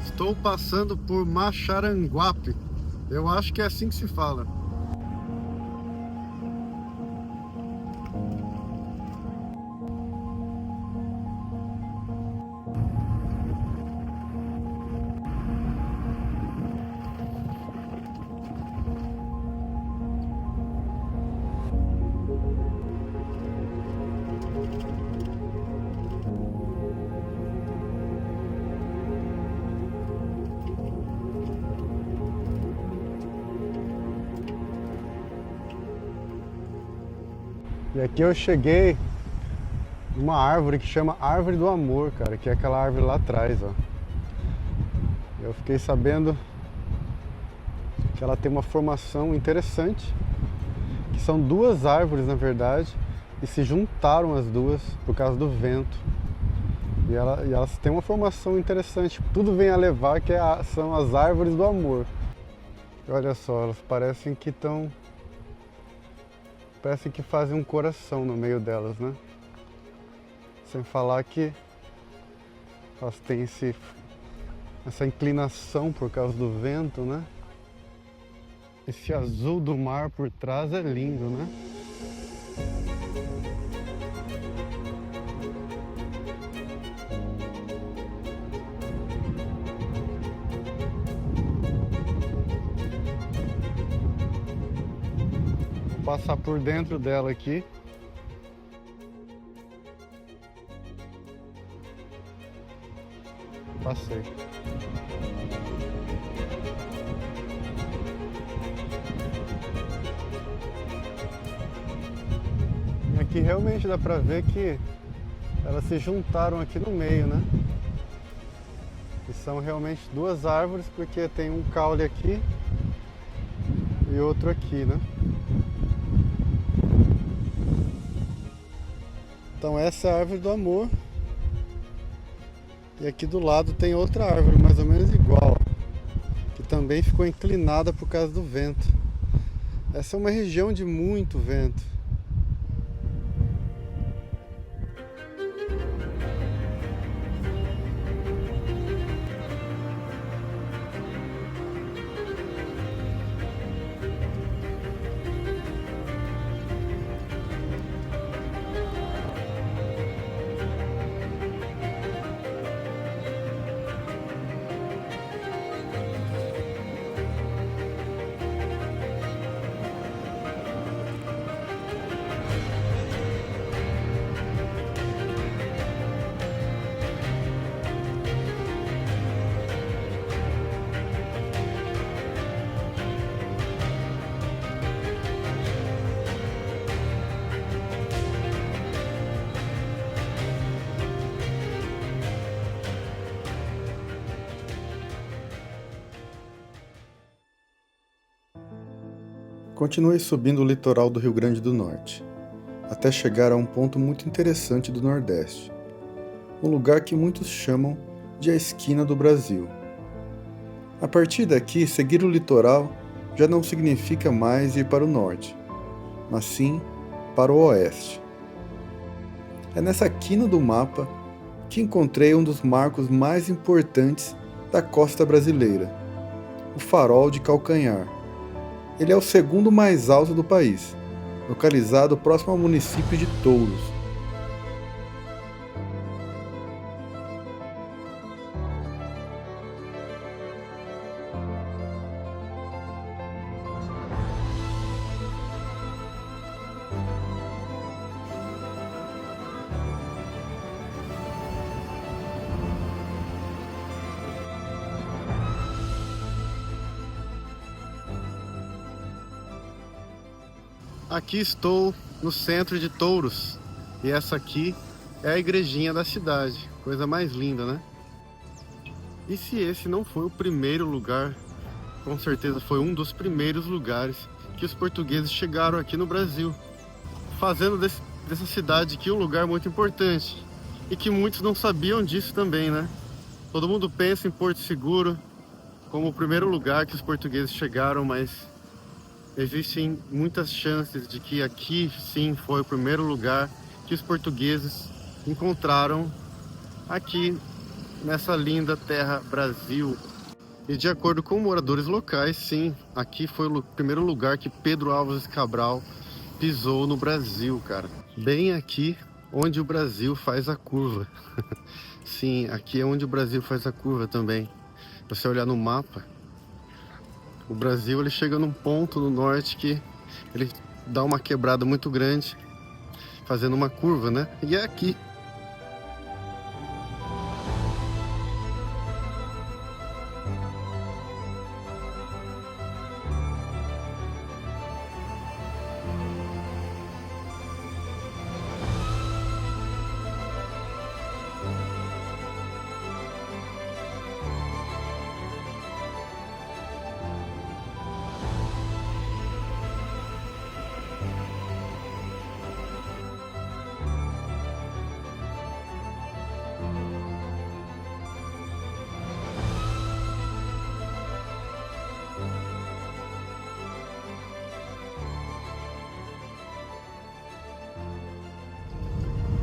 Estou passando por Maxaranguape. Eu acho que é assim que se fala. E aqui eu cheguei numa árvore que chama Árvore do Amor, cara, que é aquela árvore lá atrás, ó. Eu fiquei sabendo que ela tem uma formação interessante, que são duas árvores, na verdade, e se juntaram as duas por causa do vento. E elas têm uma formação interessante. Tudo vem a levar que são as árvores do amor. E olha só, elas parecem que fazem um coração no meio delas, né? Sem falar que elas têm essa inclinação por causa do vento, né? Esse azul do mar por trás é lindo, né? Vou passar por dentro dela aqui. Passei. E aqui realmente dá pra ver que elas se juntaram aqui no meio, né? E são realmente duas árvores, porque tem um caule aqui e outro aqui, né? Então essa é a árvore do amor. E aqui do lado tem outra árvore mais ou menos igual, que também ficou inclinada por causa do vento. Essa é uma região de muito vento. Continuei subindo o litoral do Rio Grande do Norte, até chegar a um ponto muito interessante do Nordeste, um lugar que muitos chamam de a esquina do Brasil. A partir daqui, seguir o litoral já não significa mais ir para o norte, mas sim para o oeste. É nessa quina do mapa que encontrei um dos marcos mais importantes da costa brasileira, o Farol de Calcanhar. Ele é o segundo mais alto do país, localizado próximo ao município de Touros. Aqui estou no centro de Touros. E essa aqui é a igrejinha da cidade. Coisa mais linda, né? E se esse não foi o primeiro lugar, com certeza foi um dos primeiros lugares que os portugueses chegaram aqui no Brasil, fazendo dessa cidade aqui um lugar muito importante. E que muitos não sabiam disso também, né? Todo mundo pensa em Porto Seguro como o primeiro lugar que os portugueses chegaram, mas existem muitas chances de que aqui sim foi o primeiro lugar que os portugueses encontraram aqui nessa linda terra Brasil. E de acordo com moradores locais, sim, aqui foi o primeiro lugar que Pedro Álvares Cabral pisou no Brasil, cara. Bem aqui onde o Brasil faz a curva. Sim, aqui é onde o Brasil faz a curva também. Se você olhar no mapa, o Brasil ele chega num ponto no norte que ele dá uma quebrada muito grande, fazendo uma curva, né? E é aqui.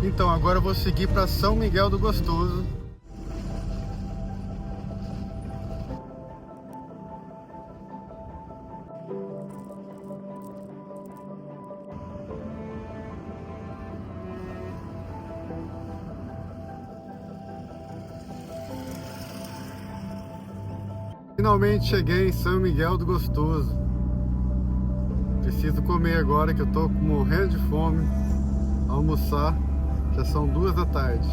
Então agora eu vou seguir para São Miguel do Gostoso. Finalmente cheguei em São Miguel do Gostoso. Preciso comer agora que eu tô morrendo de fome. Almoçar, já são 2 da tarde.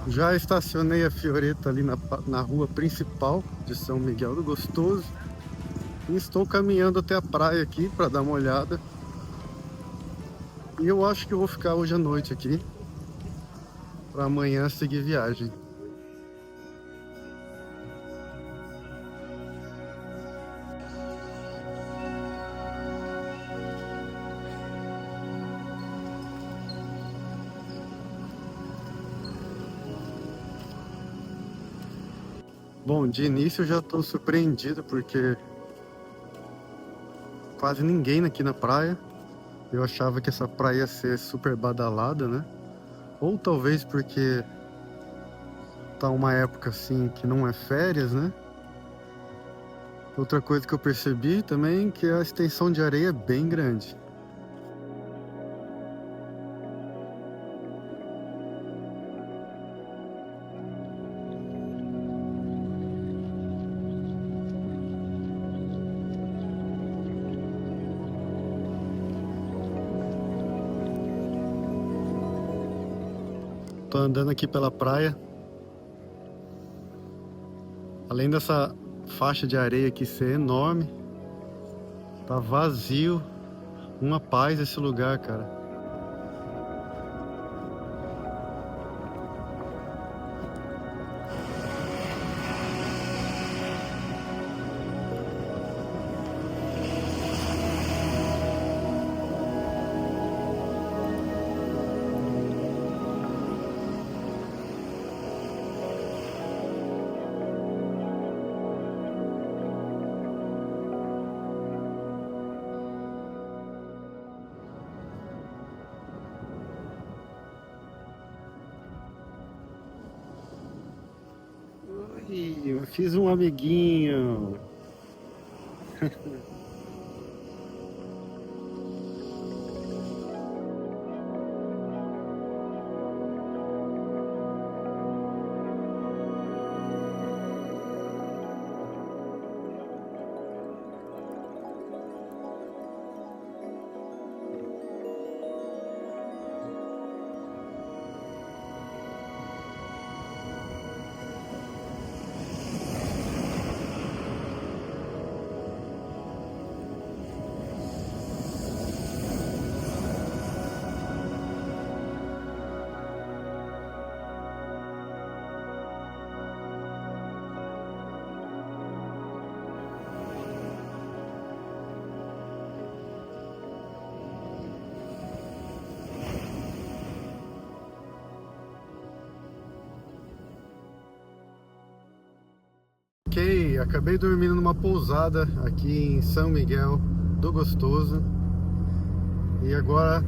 Já estacionei a Fioretta ali na rua principal de São Miguel do Gostoso. E estou caminhando até a praia aqui para dar uma olhada. E eu acho que eu vou ficar hoje à noite aqui, para amanhã seguir viagem. Bom, de início eu já estou surpreendido porque quase ninguém aqui na praia. Eu achava que essa praia ia ser super badalada, né? Ou talvez porque tá uma época assim que não é férias, né? Outra coisa que eu percebi também é que a extensão de areia é bem grande. Tô andando aqui pela praia. Além dessa faixa de areia aqui ser enorme, tá vazio. Uma paz esse lugar, cara. Ih, eu fiz um amiguinho. Acabei dormindo numa pousada aqui em São Miguel do Gostoso. E agora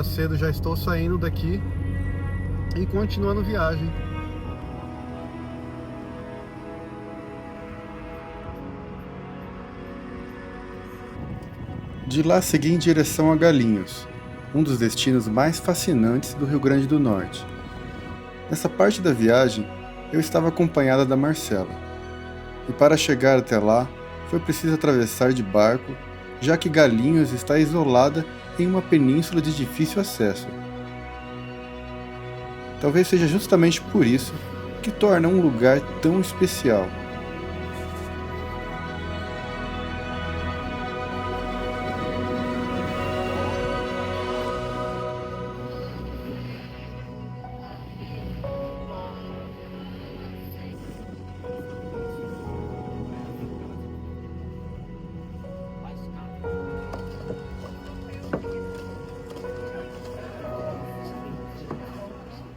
cedo já estou saindo daqui e continuando viagem. De lá segui em direção a Galinhos, um dos destinos mais fascinantes do Rio Grande do Norte. Nessa parte da viagem, eu estava acompanhada da Marcela, e para chegar até lá, foi preciso atravessar de barco, já que Galinhos está isolada em uma península de difícil acesso. Talvez seja justamente por isso que torna um lugar tão especial.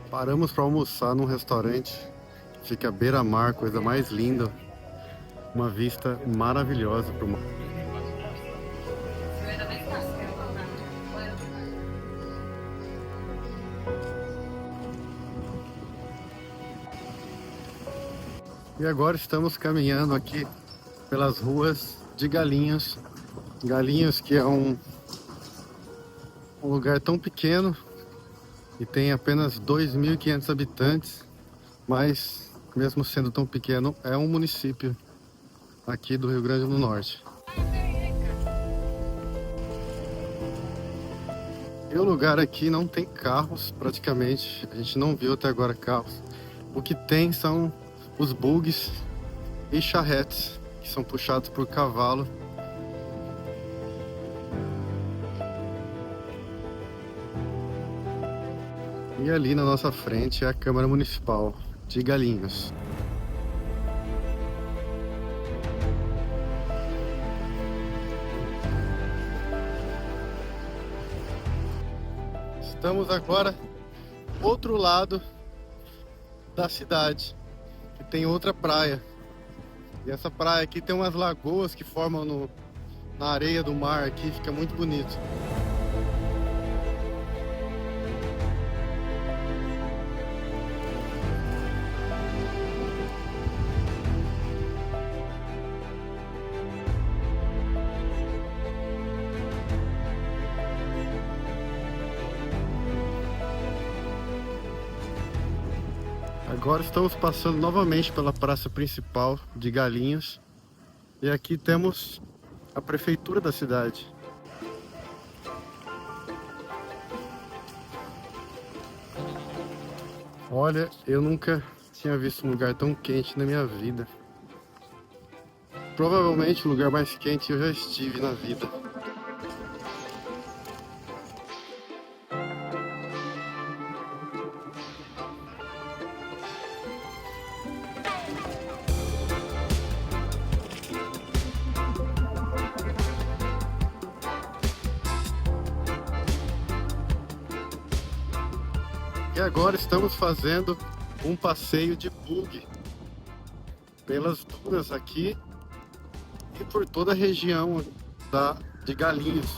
Paramos para almoçar num restaurante, fica à beira-mar, coisa mais linda, uma vista maravilhosa para o mar. E agora estamos caminhando aqui pelas ruas de Galinhos. Galinhos, que é um lugar tão pequeno e tem apenas 2.500 habitantes, mas mesmo sendo tão pequeno, é um município aqui do Rio Grande do Norte. E o lugar aqui não tem carros praticamente, a gente não viu até agora carros. O que tem são os bugs e charretes, que são puxados por cavalo. E ali na nossa frente é a Câmara Municipal de Galinhos. Estamos agora do outro lado da cidade, que tem outra praia. E essa praia aqui tem umas lagoas que formam na areia do mar aqui, fica muito bonito. Agora estamos passando novamente pela praça principal de Galinhos e aqui temos a prefeitura da cidade. Olha, eu nunca tinha visto um lugar tão quente na minha vida. Provavelmente o lugar mais quente eu já estive na vida. E agora estamos fazendo um passeio de bug pelas dunas aqui e por toda a região de Galinhos.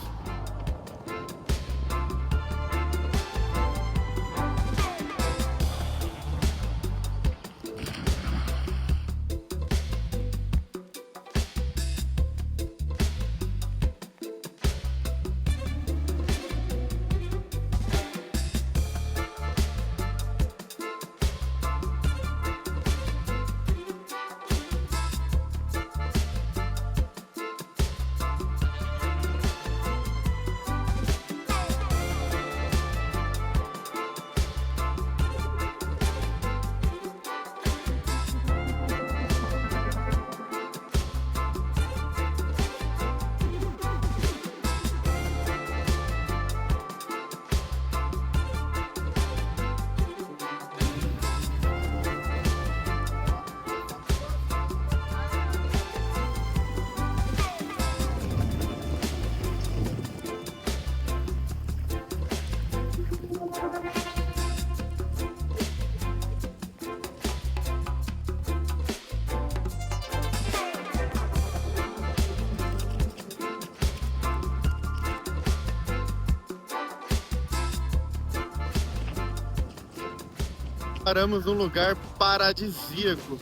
Paramos num lugar paradisíaco,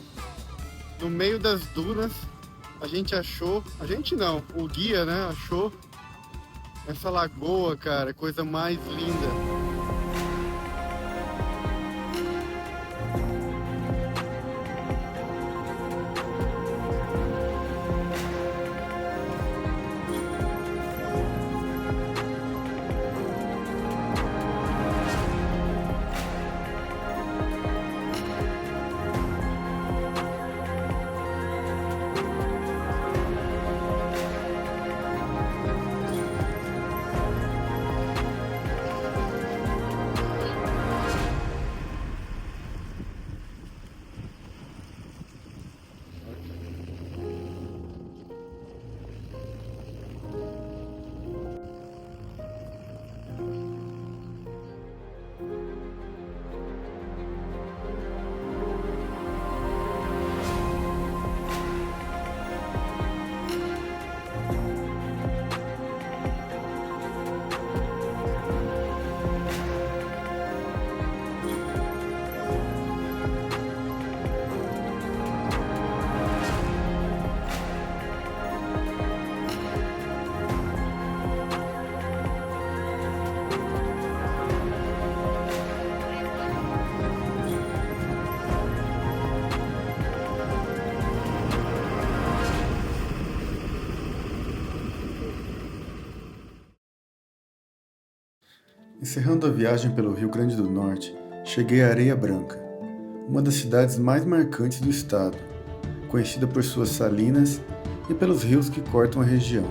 no meio das dunas. A gente achou, a gente não, o guia, né, achou essa lagoa, cara, coisa mais linda. Encerrando a viagem pelo Rio Grande do Norte, cheguei a Areia Branca, uma das cidades mais marcantes do estado, conhecida por suas salinas e pelos rios que cortam a região.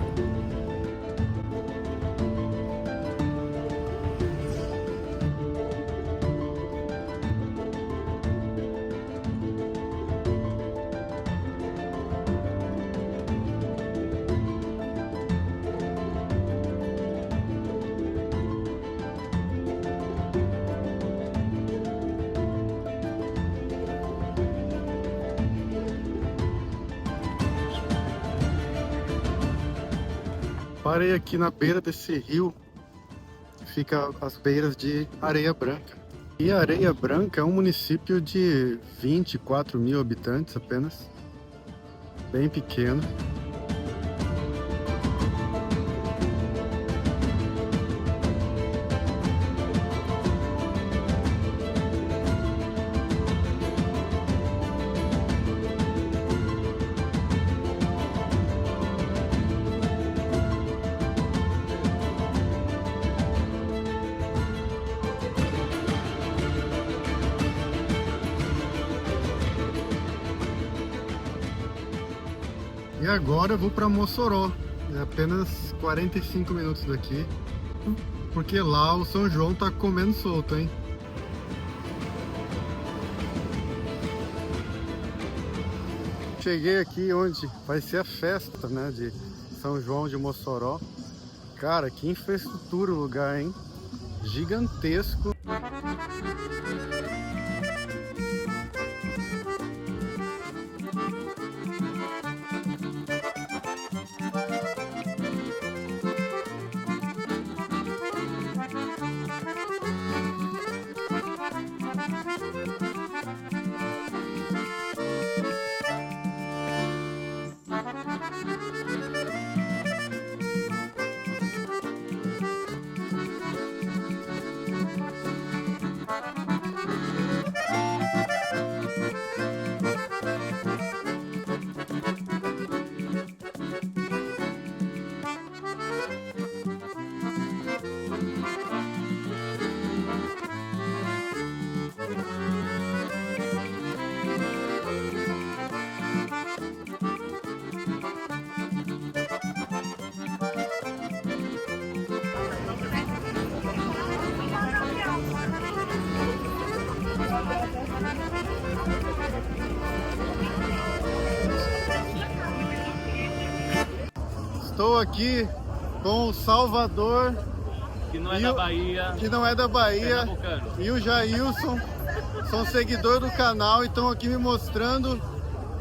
Parei aqui na beira desse rio, que fica às beiras de Areia Branca. E Areia Branca é um município de 24 mil habitantes apenas, bem pequeno. E agora eu vou para Mossoró, é apenas 45 minutos daqui, porque lá o São João tá comendo solto, hein? Cheguei aqui onde vai ser a festa, né, de São João de Mossoró. Cara, que infraestrutura o lugar, hein? Gigantesco. Estou aqui com o Salvador, que não é da Bahia, que não é da Bahia, pernambucano. E o Jailson, são seguidores do canal e estão aqui me mostrando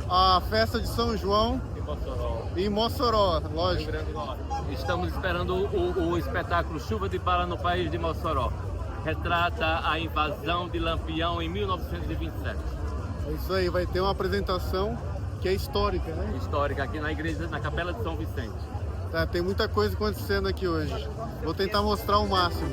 a festa de São João em Mossoró, lógico. Estamos esperando o espetáculo Chuva de Bala no País de Mossoró. retrata a invasão de Lampião em 1927. É isso aí, vai ter uma apresentação que é histórica, né? Histórica aqui na igreja, na Capela de São Vicente. Tá, tem muita coisa acontecendo aqui hoje. Vou tentar mostrar o máximo.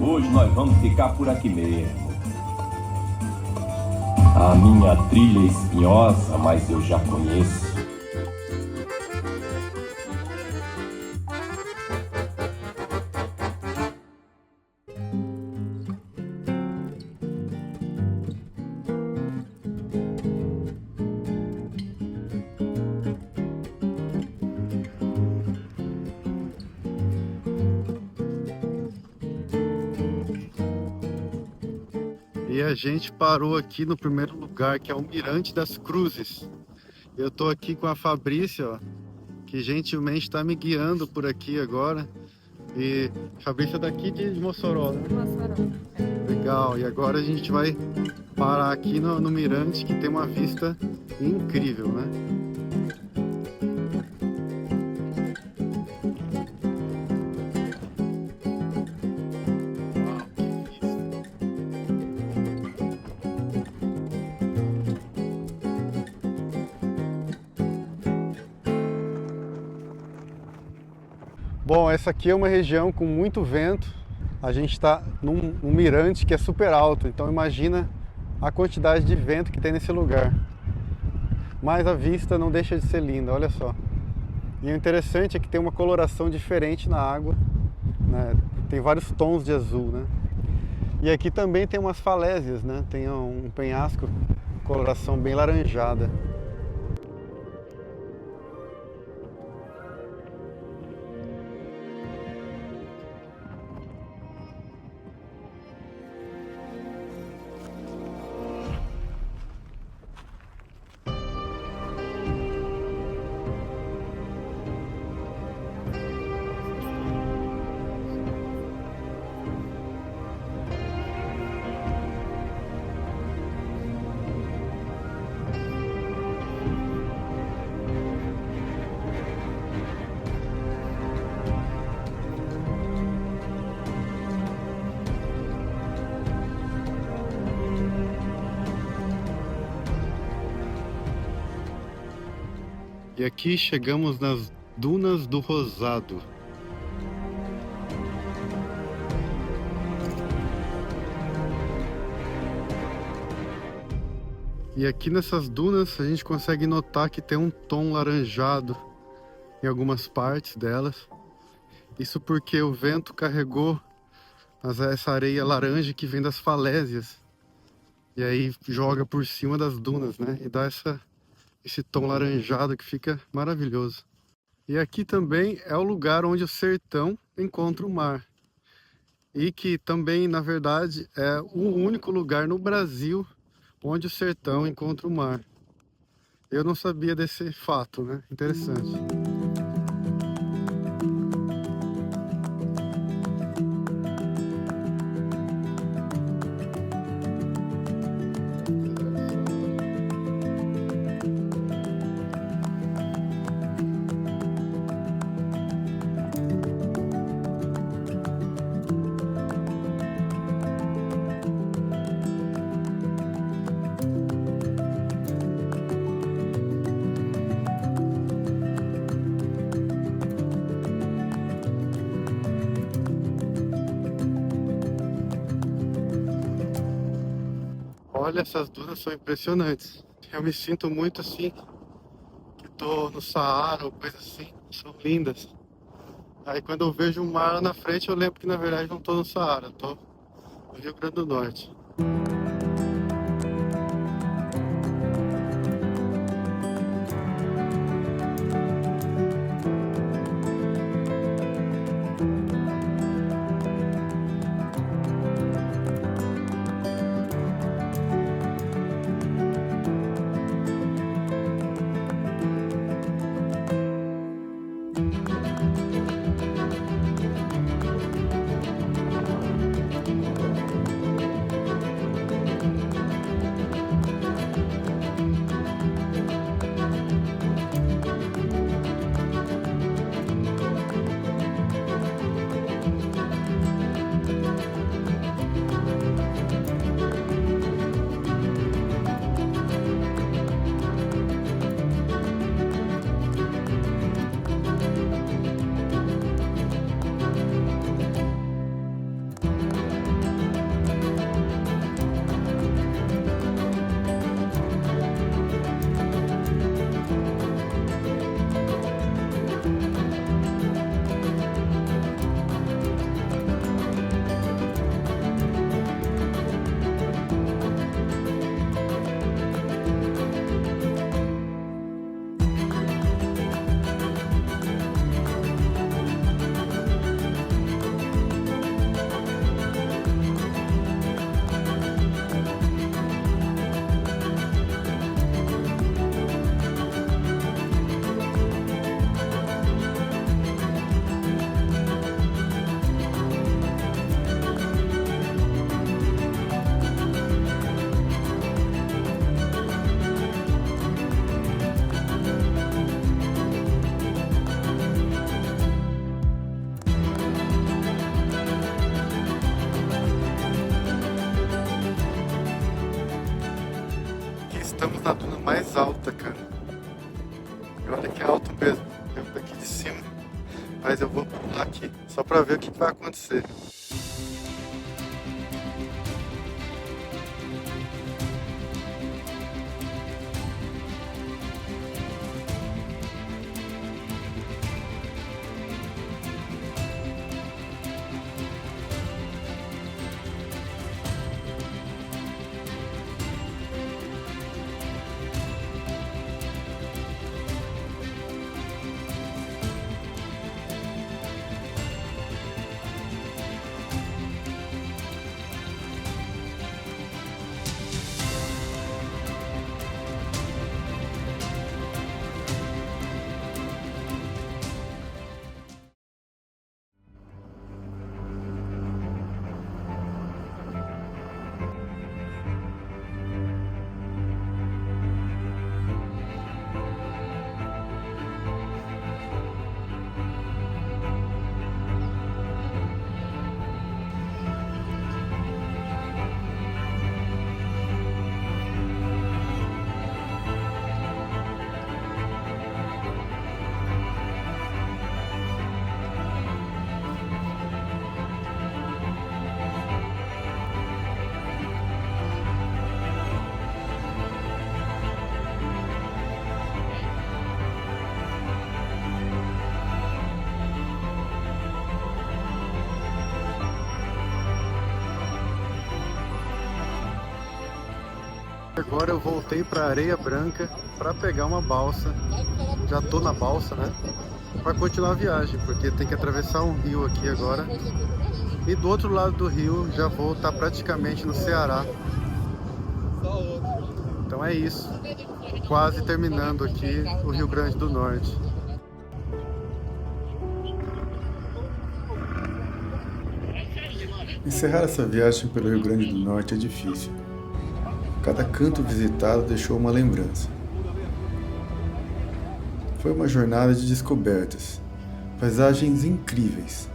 Hoje nós vamos ficar por aqui mesmo. A minha trilha é espinhosa, mas eu já conheço. E a gente parou aqui no primeiro lugar, que é o Mirante das Cruzes. Eu tô aqui com a Fabrícia, ó, que gentilmente está me guiando por aqui agora. E Fabrícia é daqui de Mossoró, né? Mossoró. Legal, e agora a gente vai parar aqui no Mirante, que tem uma vista incrível, né? Bom, essa aqui é uma região com muito vento. A gente está num mirante que é super alto, então imagina a quantidade de vento que tem nesse lugar. Mas a vista não deixa de ser linda, olha só. E o interessante é que tem uma coloração diferente na água, né? Tem vários tons de azul, né? E aqui também tem umas falésias, né? Tem um penhasco, coloração bem laranjada. E aqui chegamos nas Dunas do Rosado. E aqui nessas dunas a gente consegue notar que tem um tom laranjado em algumas partes delas. Isso porque o vento carregou essa areia laranja que vem das falésias. E aí joga por cima das dunas, né? E dá esse tom laranjado que fica maravilhoso. E aqui também é o lugar onde o sertão encontra o mar. E que também, na verdade, é o único lugar no Brasil onde o sertão encontra o mar. Eu não sabia desse fato, né? Interessante. Olha, essas dunas são impressionantes. Eu me sinto muito assim, que tô no Saara ou coisa assim. São lindas. Aí quando eu vejo um mar lá na frente, eu lembro que na verdade não tô no Saara, tô no Rio Grande do Norte. pular aqui, só para ver o que vai acontecer. Agora eu voltei para Areia Branca para pegar uma balsa. Já tô na balsa, né? Para continuar a viagem, porque tem que atravessar um rio aqui agora. E do outro lado do rio já vou estar praticamente no Ceará. Então é isso. Quase terminando aqui o Rio Grande do Norte. Encerrar essa viagem pelo Rio Grande do Norte é difícil. Cada canto visitado deixou uma lembrança. Foi uma jornada de descobertas, paisagens incríveis.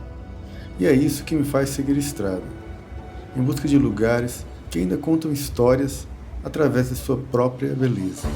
E é isso que me faz seguir estrada, em busca de lugares que ainda contam histórias através de sua própria beleza.